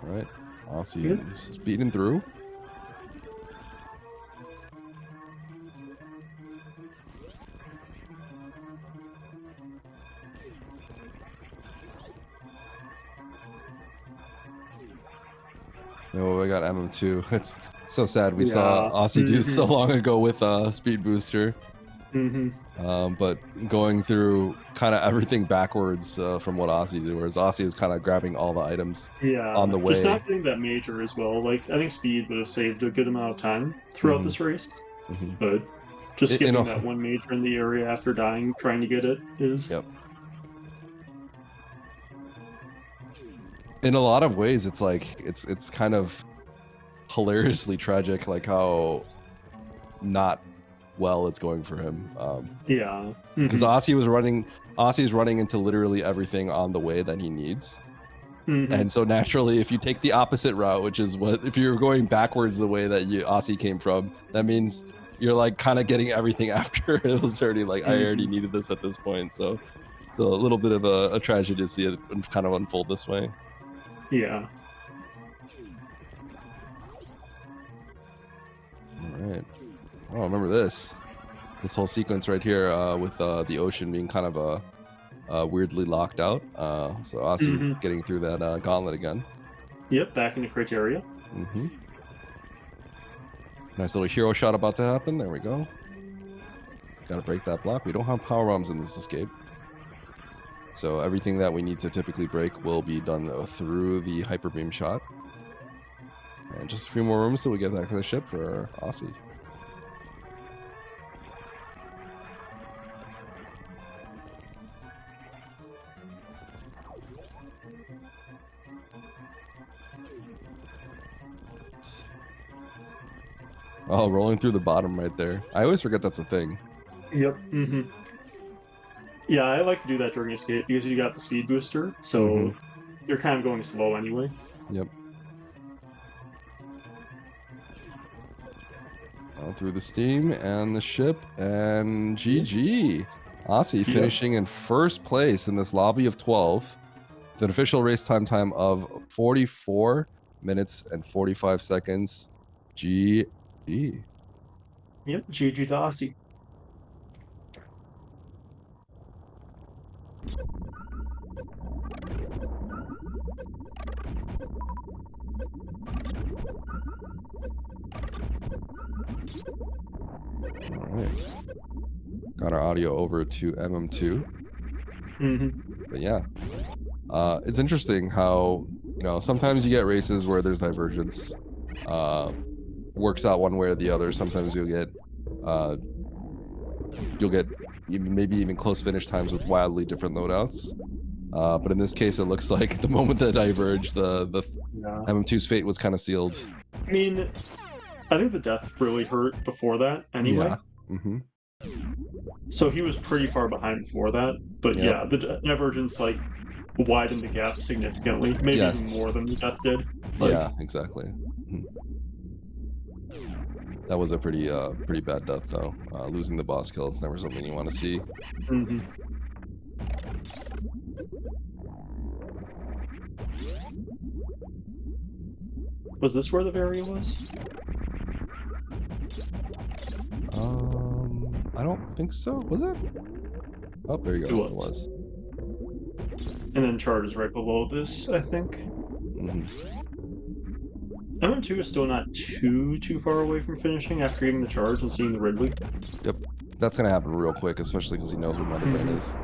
All right, Aussie speeding through. Oh, I got MM2. It's so sad. We saw Aussie do this so long ago with Speed Booster. But going through kind of everything backwards from what Aussie did, whereas Aussie was kind of grabbing all the items on the way. Just not getting that major as well. Like, I think Speed would have saved a good amount of time throughout this race. But just getting that one major in the area after dying, trying to get it is... Yep. In a lot of ways, it's like, it's kind of hilariously tragic, like how not well it's going for him. Yeah. Because Aussie's running into literally everything on the way that he needs. And so naturally, if you take the opposite route, which is if you're going backwards the way that Aussie came from, that means you're like kind of getting everything after it was already like, I already needed this at this point. So it's a little bit of a tragedy to see it kind of unfold this way. Yeah. right. Oh, remember this whole sequence right here with the ocean being kind of weirdly locked out. So Aussie getting through that gauntlet again. Yep, back into criteria. Nice little hero shot about to happen. There we go. Got to break that block. We don't have power bombs in this escape. So everything that we need to typically break will be done through the hyper beam shot. And just a few more rooms till we get back to the ship for Aussie. Oh, rolling through the bottom right there. I always forget that's a thing. Yep. Yeah, I like to do that during escape because you got the speed booster, so you're kind of going slow anyway. Yep. Through the steam and the ship, and GG. Aussie finishing in first place in this lobby of 12 with an official race time of 44 minutes and 45 seconds. GG. Yep, GG to Aussie. All right. Got our audio over to MM2. But yeah, it's interesting how, sometimes you get races where there's divergence. Works out one way or the other. Sometimes you'll get maybe even close finish times with wildly different loadouts. But in this case, it looks like the moment that diverged, the MM2's fate was kind of sealed. I mean, I think the death really hurt before that anyway. Yeah. So he was pretty far behind before that. But yeah, the divergence widened the gap significantly, maybe even more than the death did. Yeah, exactly. That was a pretty bad death though. Losing the boss kill, it's never something you want to see. Was this where the Varia was? I don't think so. Was it? Oh, there you go. It was. And then charge is right below this, I think. MM2 is still not too far away from finishing after getting the charge and seeing the Ridley. Yep. That's going to happen real quick, especially because he knows where Motherbrain is.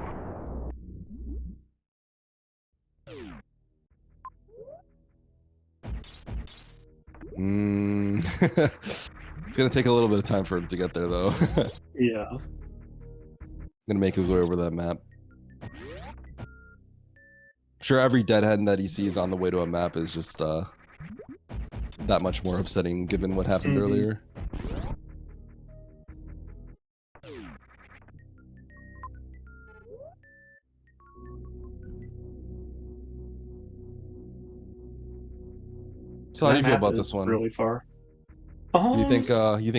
It's going to take a little bit of time for him to get there, though. Yeah. Going to make his way over that map. Sure, every deadhead that he sees on the way to a map is just that much more upsetting given what happened earlier. So how do you feel about this one? Really far. Do you think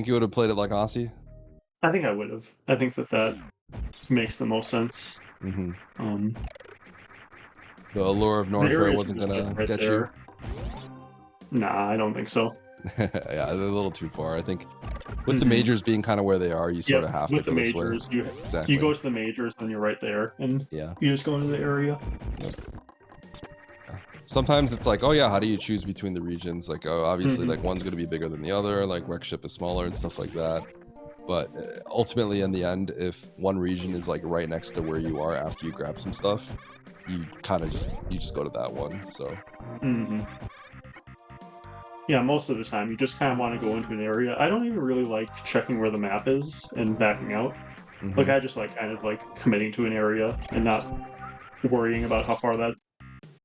you would have played it like Aussie? I think I would have. I think that makes the most sense. The allure of Norfair wasn't gonna get you. Nah, I don't think so. Yeah, they're a little too far. I think with the majors being kind of where they are, you sort of have to go this way. You go to the majors, then you're right there, and you just go into the area. Sometimes it's like, oh yeah, how do you choose between the regions? Like, oh, obviously, like one's gonna be bigger than the other. Like, Wreck Ship is smaller and stuff like that. But ultimately, in the end, if one region is like right next to where you are after you grab some stuff, you kind of just go to that one. So. Yeah, most of the time you just kind of want to go into an area. I don't even really like checking where the map is and backing out. Like, I just like kind of like committing to an area and not worrying about how far that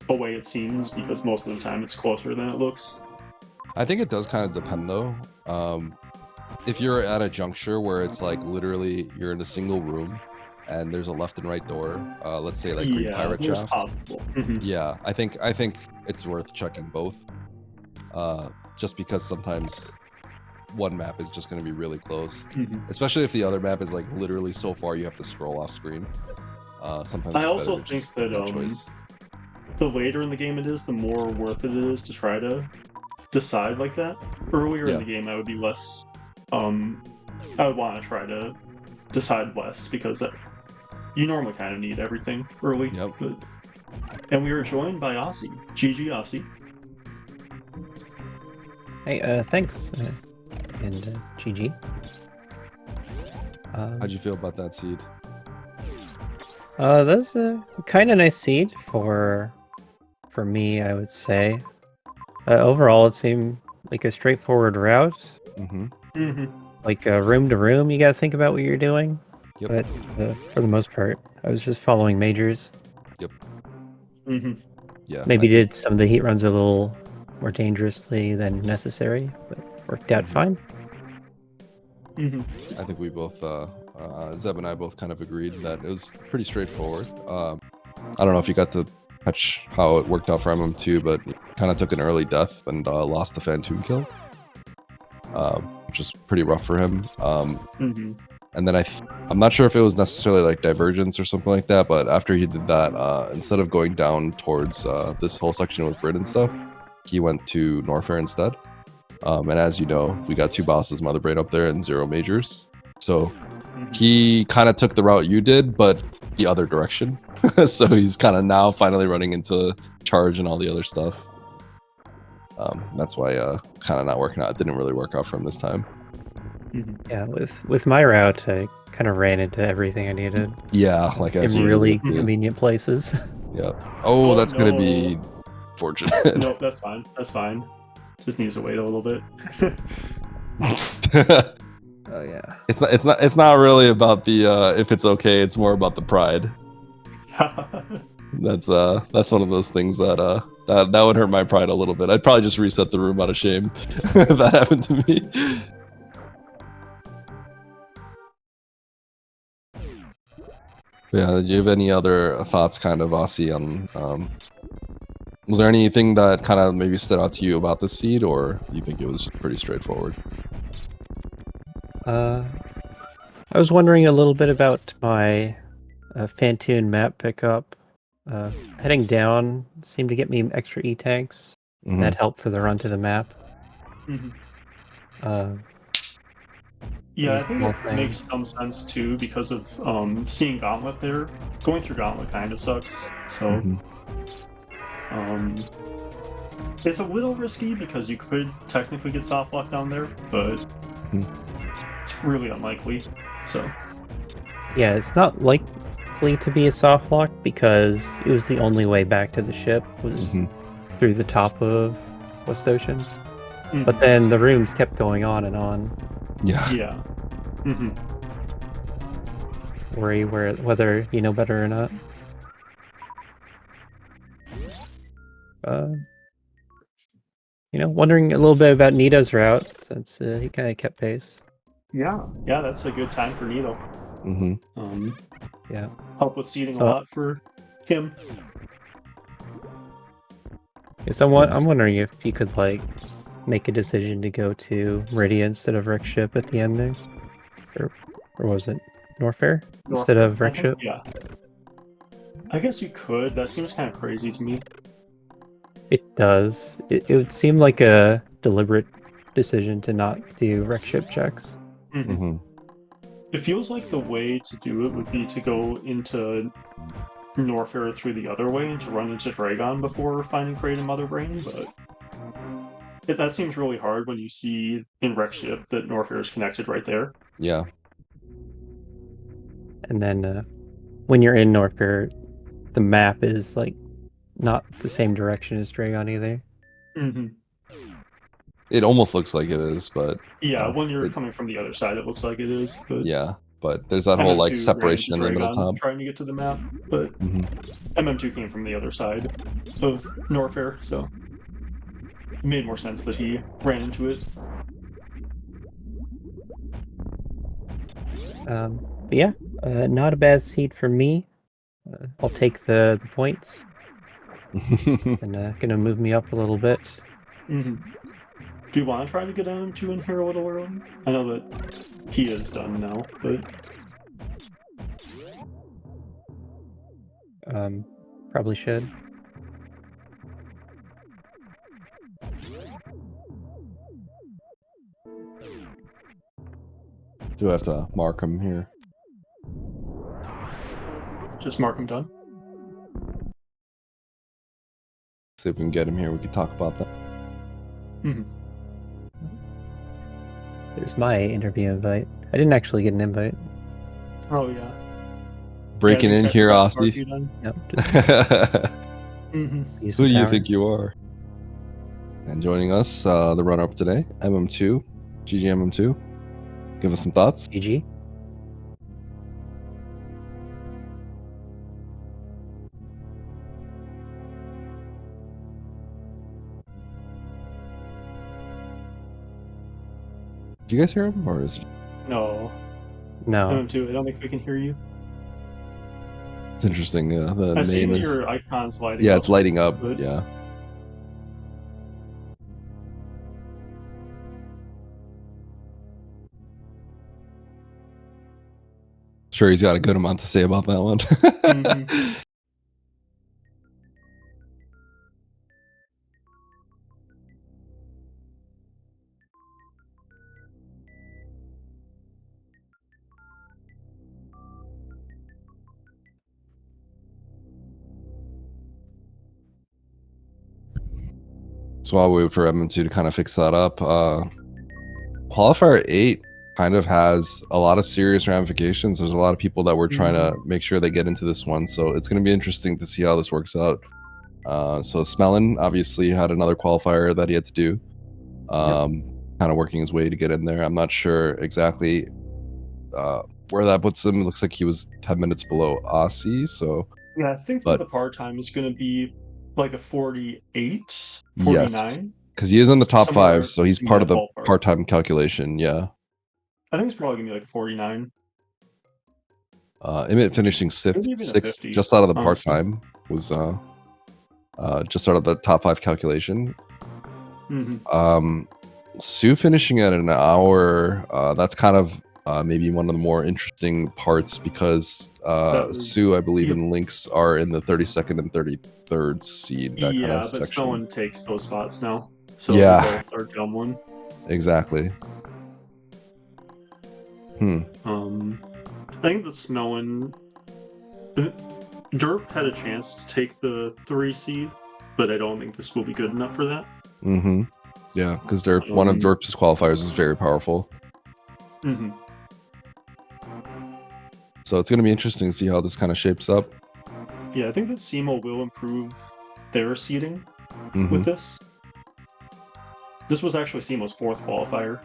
away it seems, because most of the time it's closer than it looks. I think it does kind of depend though. If you're at a juncture where it's like literally you're in a single room and there's a left and right door, let's say like Green Pirate Shaft. Yeah, I think it's worth checking both. Just because sometimes one map is just going to be really close, especially if the other map is like literally so far you have to scroll off screen. Sometimes I also think that the later in the game it is, the more worth it is to try to decide like that. Earlier in the game, I would be less I would want to try to decide West because you normally kind of need everything early. Yep. And we were joined by Aussie. GG, Aussie. Hey, thanks, and GG. How'd you feel about that seed? That's a kind of nice seed for me, I would say. Overall, it seemed like a straightforward route. Like room to room, you gotta think about what you're doing. Yep. But for the most part, I was just following majors. Yep. Yeah. Maybe did some of the heat runs a little more dangerously than necessary, but worked out fine. I think we both, Zeb and I both kind of agreed that it was pretty straightforward. I don't know if you got to catch how it worked out for MM2, but he kind of took an early death and lost the Phantom kill, which is pretty rough for him. And then I'm not sure if it was necessarily like divergence or something like that, but after he did that, instead of going down towards this whole section with Brit and stuff, he went to Norfair instead. And as you know, we got 2 bosses, Mother Brain up there and 0 majors. So he kind of took the route you did, but the other direction. So he's kind of now finally running into charge and all the other stuff. That's why kind of not working out. It didn't really work out for him this time. Yeah, with my route, I kind of ran into everything I needed. Yeah, like in really convenient places. Yeah. Oh, that's gonna be fortunate. No, that's fine. That's fine. Just needs to wait a little bit. Oh yeah. It's not really about the if it's okay. It's more about the pride. That's one of those things that that would hurt my pride a little bit. I'd probably just reset the room out of shame if that happened to me. Yeah, do you have any other thoughts, kind of, Aussie, on was there anything that kind of maybe stood out to you about the seed, or you think it was pretty straightforward? I was wondering a little bit about my Fantoon map pickup. Heading down seemed to get me extra E-tanks. That helped for the run to the map. Yeah, I think it makes some sense too because of seeing Gauntlet there. Going through Gauntlet kind of sucks. So it's a little risky because you could technically get soft lock down there, but it's really unlikely. So yeah, it's not likely to be a soft lock because it was the only way back to the ship was through the top of West Ocean. But then the rooms kept going on and on. Yeah. Worry whether you know better or not. You know, wondering a little bit about Nito's route since he kind of kept pace. Yeah, that's a good time for Nito. Yeah, help with seeding a lot for him. So I'm wondering if you could like make a decision to go to Meridian instead of Wreck Ship at the end there, or was it Norfair instead of Wreck Ship? Yeah, I guess you could. That seems kind of crazy to me. It does. It would seem like a deliberate decision to not do Wreck Ship checks. It feels like the way to do it would be to go into Norfair through the other way and to run into Dragon before finding Kraid and Mother Brain, but that seems really hard when you see in Wreck Ship that Norfair is connected right there. Yeah. And then when you're in Norfair, the map is like not the same direction as Dragon either. It almost looks like it is, but yeah, when you're coming from the other side, it looks like it is. But yeah, but there's that whole like separation in the middle top. Trying to get to the map, but MM2 came from the other side of Norfair, so it made more sense that he ran into it. But yeah, not a bad seed for me. I'll take the points. And gonna move me up a little bit. Do you want to try to get MM2 in here a little early? I know that he is done now, but probably should. Do I have to mark him here? Just mark him done. See if we can get him here. We could talk about that. There's my interview invite. I didn't actually get an invite. Oh yeah. Breaking in here, Aussie. Yep. Who do you think you are? And joining us, the runner-up today, MM2, GGMM2. Give us some thoughts. GG. Do you guys hear him, or is it... No. No. MM2, I don't think we can hear you. It's interesting. The I see name that is... your icon's lighting up. Yeah, it's lighting up. But... Yeah. Sure, he's got a good amount to say about that one. So while we wait for MM2 to kind of fix that up, Qualifier 8 kind of has a lot of serious ramifications. There's a lot of people that we're trying to make sure they get into this one, so it's going to be interesting to see how this works out. So Smellin obviously had another qualifier that he had to do, kind of working his way to get in there. I'm not sure exactly where that puts him. It looks like he was 10 minutes below Aussie, so... Yeah, I think that the part time is going to be like a 48, 49. Yes, because he is in the top Somewhere 5, so he's part of the ballpark. part-time calculation, yeah. I think it's probably going to be like a 49. Emmett finishing sixth, just out of the part-time, was just out of the top 5 calculation. Sue finishing at an hour, that's kind of maybe one of the more interesting parts, because Sue, I believe, and Lynx are in the 32nd and 33rd seed. That kind of but section. no one takes those spots now. So yeah, they both are dumb one. Exactly. I think that Smellin... Derp had a chance to take the 3 seed, but I don't think this will be good enough for that. Yeah, because Derp, one of Derp's qualifiers is very powerful. So it's going to be interesting to see how this kind of shapes up. Yeah, I think that SEMO will improve their seeding with this. This was actually SEMO's 4th qualifier.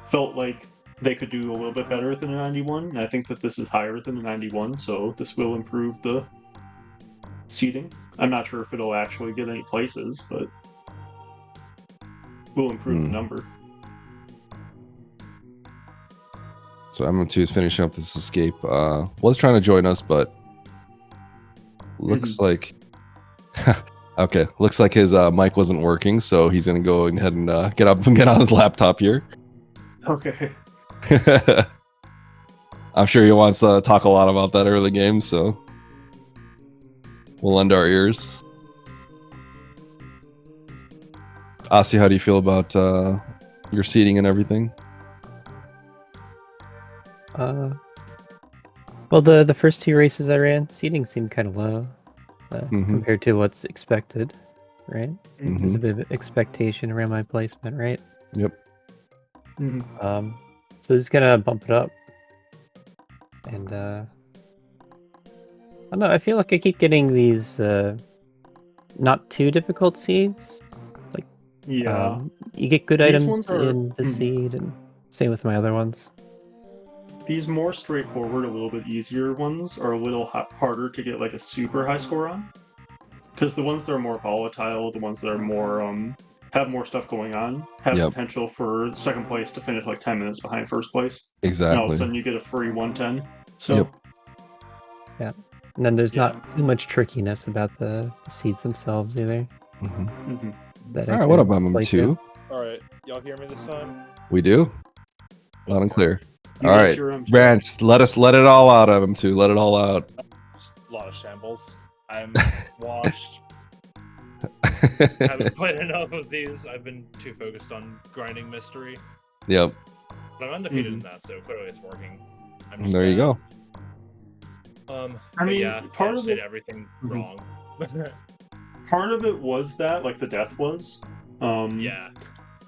Felt like they could do a little bit better than a 91, and I think that this is higher than a 91, so this will improve the seeding. I'm not sure if it'll actually get any places, but will improve the number. So MM2 is finishing up this escape. Was trying to join us, but looks like... okay, looks like his mic wasn't working, so he's going to go ahead and get up and get on his laptop here. Okay. I'm sure he wants to talk a lot about that early game, so we'll lend our ears. Asi, how do you feel about your seating and everything? Well, the first 2 races I ran, seating seemed kind of low compared to what's expected, right? There's a bit of expectation around my placement, right? Yep. So this is gonna bump it up, and I don't know. I feel like I keep getting these not too difficult seeds. Like, you get good items in the seed, and same with my other ones. These more straightforward, a little bit easier ones are a little harder to get like a super high score on, because the ones that are more volatile, the ones that are more have more stuff going on, have potential for second place to finish like 10 minutes behind first place. Exactly. And all of a sudden you get a free 110. So yeah, and then there's not too much trickiness about the seeds themselves either. All right, what up, MM2? All right, y'all hear me this time? We do. Loud and clear. All right, Rant, let it all out, MM2. Let it all out. A lot of shambles. I'm washed. Haven't played enough of these. I've been too focused on grinding mystery. Yep. But I'm undefeated in that, so clearly it's working. There you go. I mean, yeah, part I of did it, everything wrong. part of it was that, like, the death was. Yeah.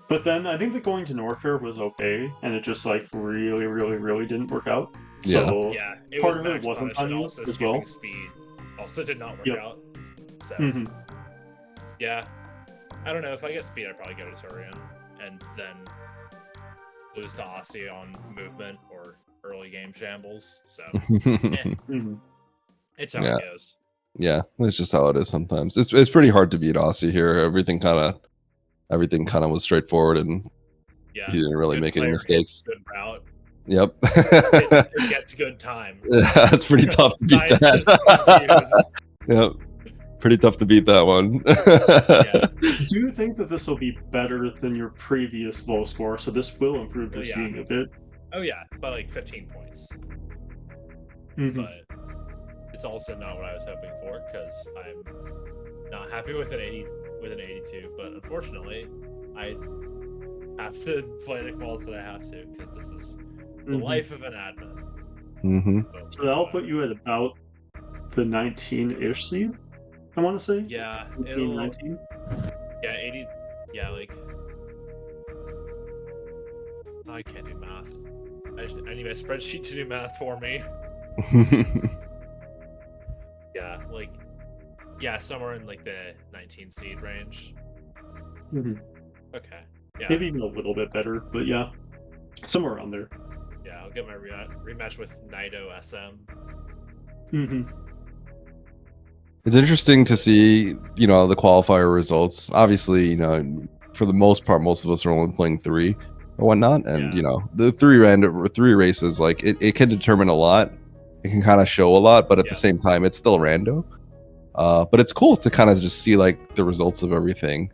But then I think that going to Norfair was okay, and it just, like, really, really, really didn't work out. So Yeah, it part was of it max wasn't punish, on and you also as skipping well. speed also did not work Yep. out. So yeah, I don't know. If I get speed, I'd probably go to Turian and then lose to Aussie on movement or early game shambles. So it's how it goes. Yeah, it's just how it is sometimes. It's pretty hard to beat Aussie here. Everything kind of was straightforward, and Yeah, he didn't really make any mistakes. Good route. Yep. It gets good time. Yeah, it's pretty tough to beat that. Yep. Pretty tough to beat that one. Do you think that this will be better than your previous low score? So this will improve your seeding a bit. Oh yeah, by like 15 points. But it's also not what I was hoping for, because I'm not happy with an 82. But unfortunately, I have to play the quals that I have to, because this is the life of an admin. So that'll put you at about the 19-ish seed, I want to say. Yeah, 18, 19. Yeah, 80. Yeah, like I can't do math. I need my spreadsheet to do math for me. Yeah, like, yeah, somewhere in like the 19 seed range. Okay. Yeah. Maybe even a little bit better, but yeah, somewhere around there. Yeah, I'll get my rematch with Naito SM. It's interesting to see, you know, the qualifier results. Obviously, you know, for the most part, most of us are only playing 3 or whatnot, and you know, the 3 races, like it can determine a lot. It can kind of show a lot, but at the same time, it's still rando. But it's cool to kind of just see like the results of everything,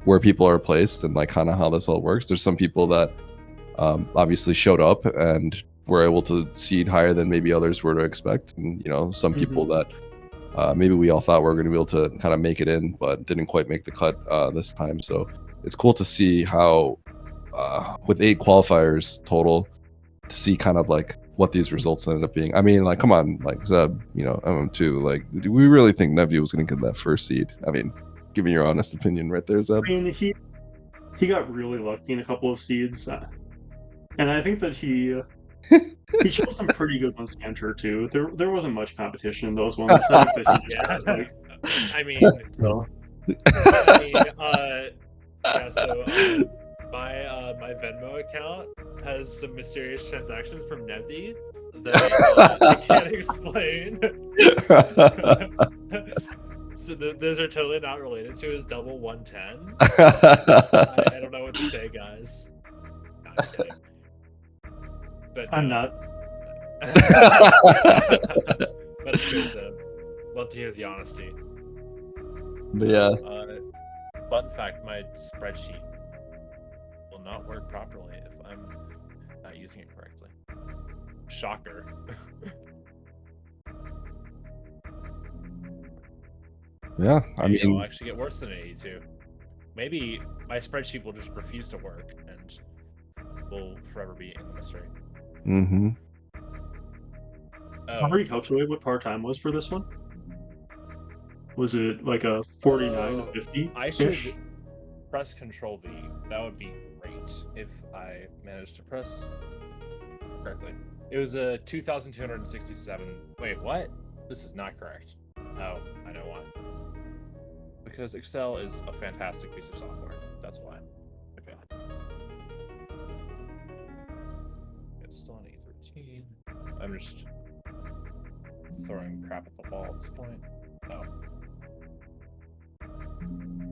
where people are placed, and like kind of how this all works. There's some people that obviously showed up and were able to seed higher than maybe others were to expect, and you know, some people that maybe we all thought we were going to be able to kind of make it in, but didn't quite make the cut this time. So it's cool to see how, with 8 qualifiers total, to see kind of like what these results ended up being. I mean, like, come on, like Zeb, you know, MM2, like, do we really think Nevu was going to get that first seed? I mean, give me your honest opinion right there, Zeb. I mean, he got really lucky in a couple of seeds, and I think that he chose some pretty good ones to enter too. There wasn't much competition in those ones. I think that he just like, I mean, so. Yeah, so my Venmo account has some mysterious transaction from Nevdi that I can't explain. So those are totally not related to his double 110. I don't know what to say, guys. No, I'm kidding. But I'm not. But it's good, Zeb. Love to hear the honesty. But yeah. Fun fact, my spreadsheet will not work properly if I'm not using it correctly. Shocker. Yeah, I mean, it'll actually get worse than an 82. Maybe my spreadsheet will just refuse to work and will forever be in the mystery. How do you calculate what part-time was for this one? Was it like a 49 to 50? I should press Control V. That would be great if I managed to press correctly. It was a 2,267. Wait, what? This is not correct. Oh, I know why. Because Excel is a fantastic piece of software. That's why. Okay. It's still on E13. I'm just throwing crap at the wall at this point. Oh.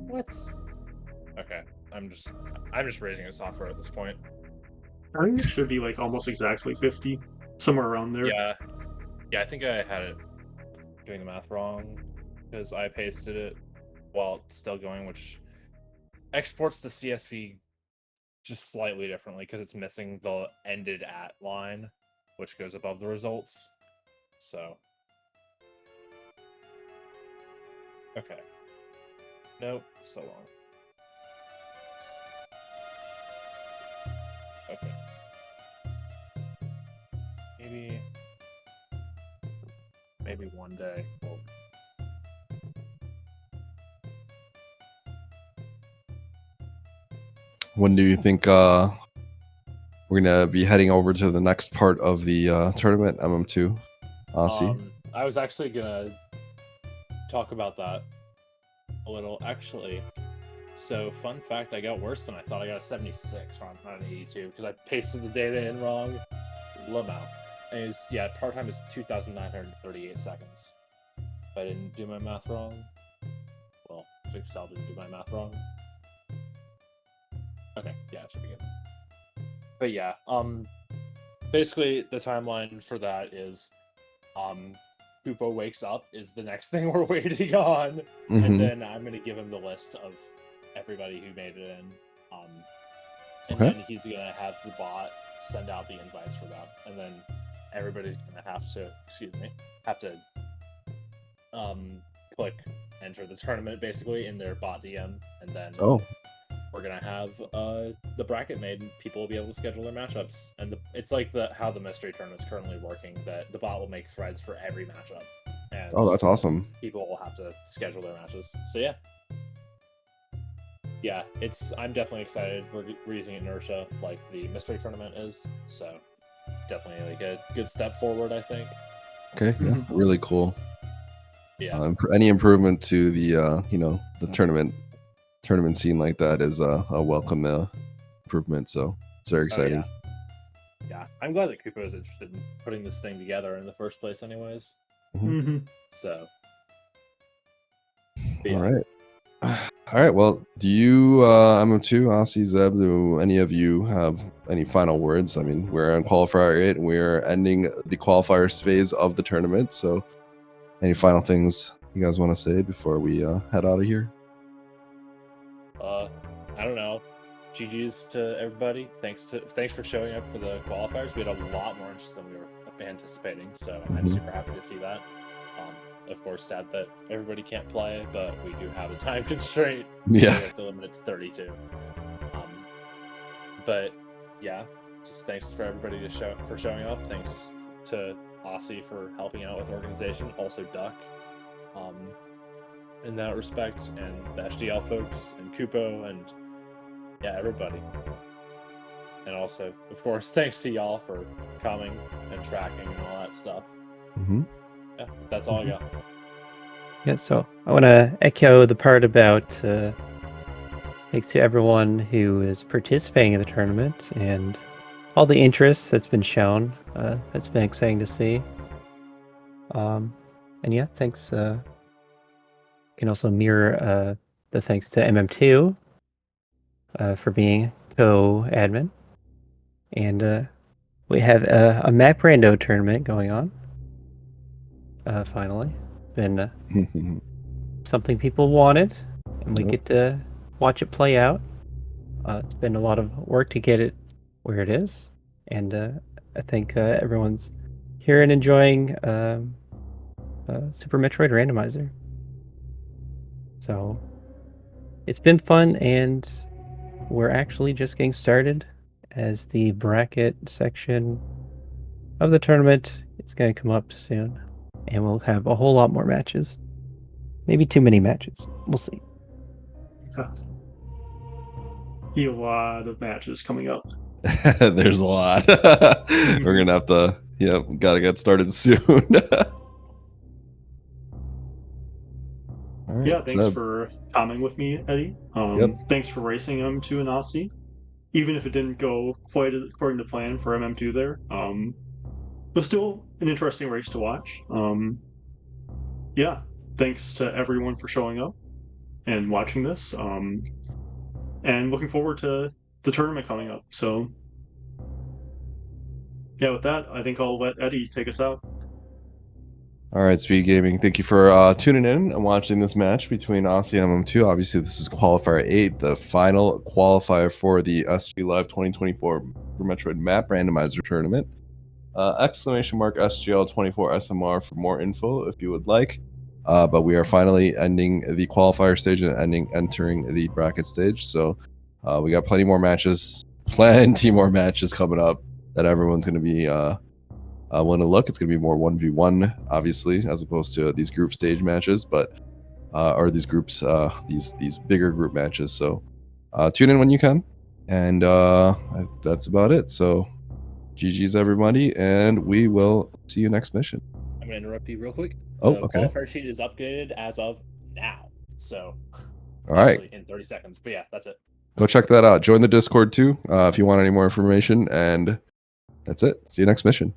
What? Okay. I'm just raising a software at this point. I think it should be like almost exactly 50. Somewhere around there. Yeah. Yeah, I think I had it doing the math wrong because I pasted it while it's still going, which exports the CSV just slightly differently because it's missing the ended at line, which goes above the results. So. Okay. Nope, still wrong. Okay. Maybe one day. When do you think we're gonna be heading over to the next part of the tournament, MM2? Aussie? I was actually gonna talk about that a little. Actually, so fun fact, I got worse than I thought. I got a 76 on an 82 because I pasted the data in wrong. Lamau. And it was, yeah, part time is 2,938 seconds. If I didn't do my math wrong, well, if Excel didn't do my math wrong. Okay, yeah, it should be good. But yeah, basically the timeline for that is, Pupo wakes up is the next thing we're waiting on, and then I'm gonna give him the list of everybody who made it in, and then he's gonna have the bot send out the invites for that, and then everybody's gonna have to, click enter the tournament basically in their bot DM, and then we're gonna have the bracket made, and people will be able to schedule their matchups. And it's like how the mystery tournament's currently working, that the bot will make threads for every matchup. And that's awesome. People will have to schedule their matches. So yeah, I'm definitely excited. We're using inertia like the mystery tournament is, so definitely like a good step forward, I think. Okay, yeah, really cool. Yeah. Any improvement to the the tournament scene like that is a welcome improvement, so it's very exciting. Yeah, I'm glad that Kupo is interested in putting this thing together in the first place anyways. So yeah. All right, well, do you MM2, Aussie, Zeb, do any of you have any final words? I mean, we're on qualifier 8 and we're ending the qualifiers phase of the tournament, so any final things you guys want to say before we head out of here? I don't know. GG's to everybody. Thanks for showing up for the qualifiers. We had a lot more interest than we were anticipating, so I'm super happy to see that. Of course, sad that everybody can't play, but we do have a time constraint. Yeah. So we have to limit it to 32. But yeah, just thanks for everybody for showing up. Thanks to Aussie for helping out with organization. Also Duck. In that respect, and the SGL folks, and Kupo, and yeah, everybody. And also, of course, thanks to y'all for coming and tracking and all that stuff. Yeah, that's all I got. Yeah, so I want to echo the part about thanks to everyone who is participating in the tournament and all the interest that's been shown. That's been exciting to see. And yeah, thanks. Can also mirror the thanks to MM2 for being co-admin. And we have a map rando tournament going on. Finally. Been something people wanted, and we get to watch it play out. It's been a lot of work to get it where it is, and I think everyone's here and enjoying Super Metroid Randomizer. So it's been fun, and we're actually just getting started as the bracket section of the tournament is going to come up soon, and we'll have a whole lot more matches. Maybe too many matches. We'll see. Be a lot of matches coming up. There's a lot. We're gonna have to, gotta get started soon. All right, thanks for commenting with me, Eddie. Thanks for racing M2 and Aussie. Even if it didn't go quite according to plan for MM2 there, but still an interesting race to watch. Yeah, thanks to everyone for showing up and watching this. And looking forward to the tournament coming up. So, yeah, with that, I think I'll let Eddie take us out. All right, Speedgaming, thank you for tuning in and watching this match between Aussie and MM2. Obviously, this is Qualifier 8, the final qualifier for the SGLIVE 2024 Metroid Map Randomizer Tournament. !SGL24SMR for more info if you would like. But we are finally ending the qualifier stage and entering the bracket stage. So we got plenty more matches plenty more matches coming up that everyone's going to be want to look. It's going to be more 1v1, obviously, as opposed to these group stage matches, but or these groups, these bigger group matches. So tune in when you can, and that's about it. So GG's everybody, and we will see you next mission. I'm gonna interrupt you real quick. Oh, the okay. Qualifier sheet is updated as of now, so all right, in 30 seconds. But yeah, that's it. Go check that out. Join the Discord too if you want any more information, and that's it. See you next mission.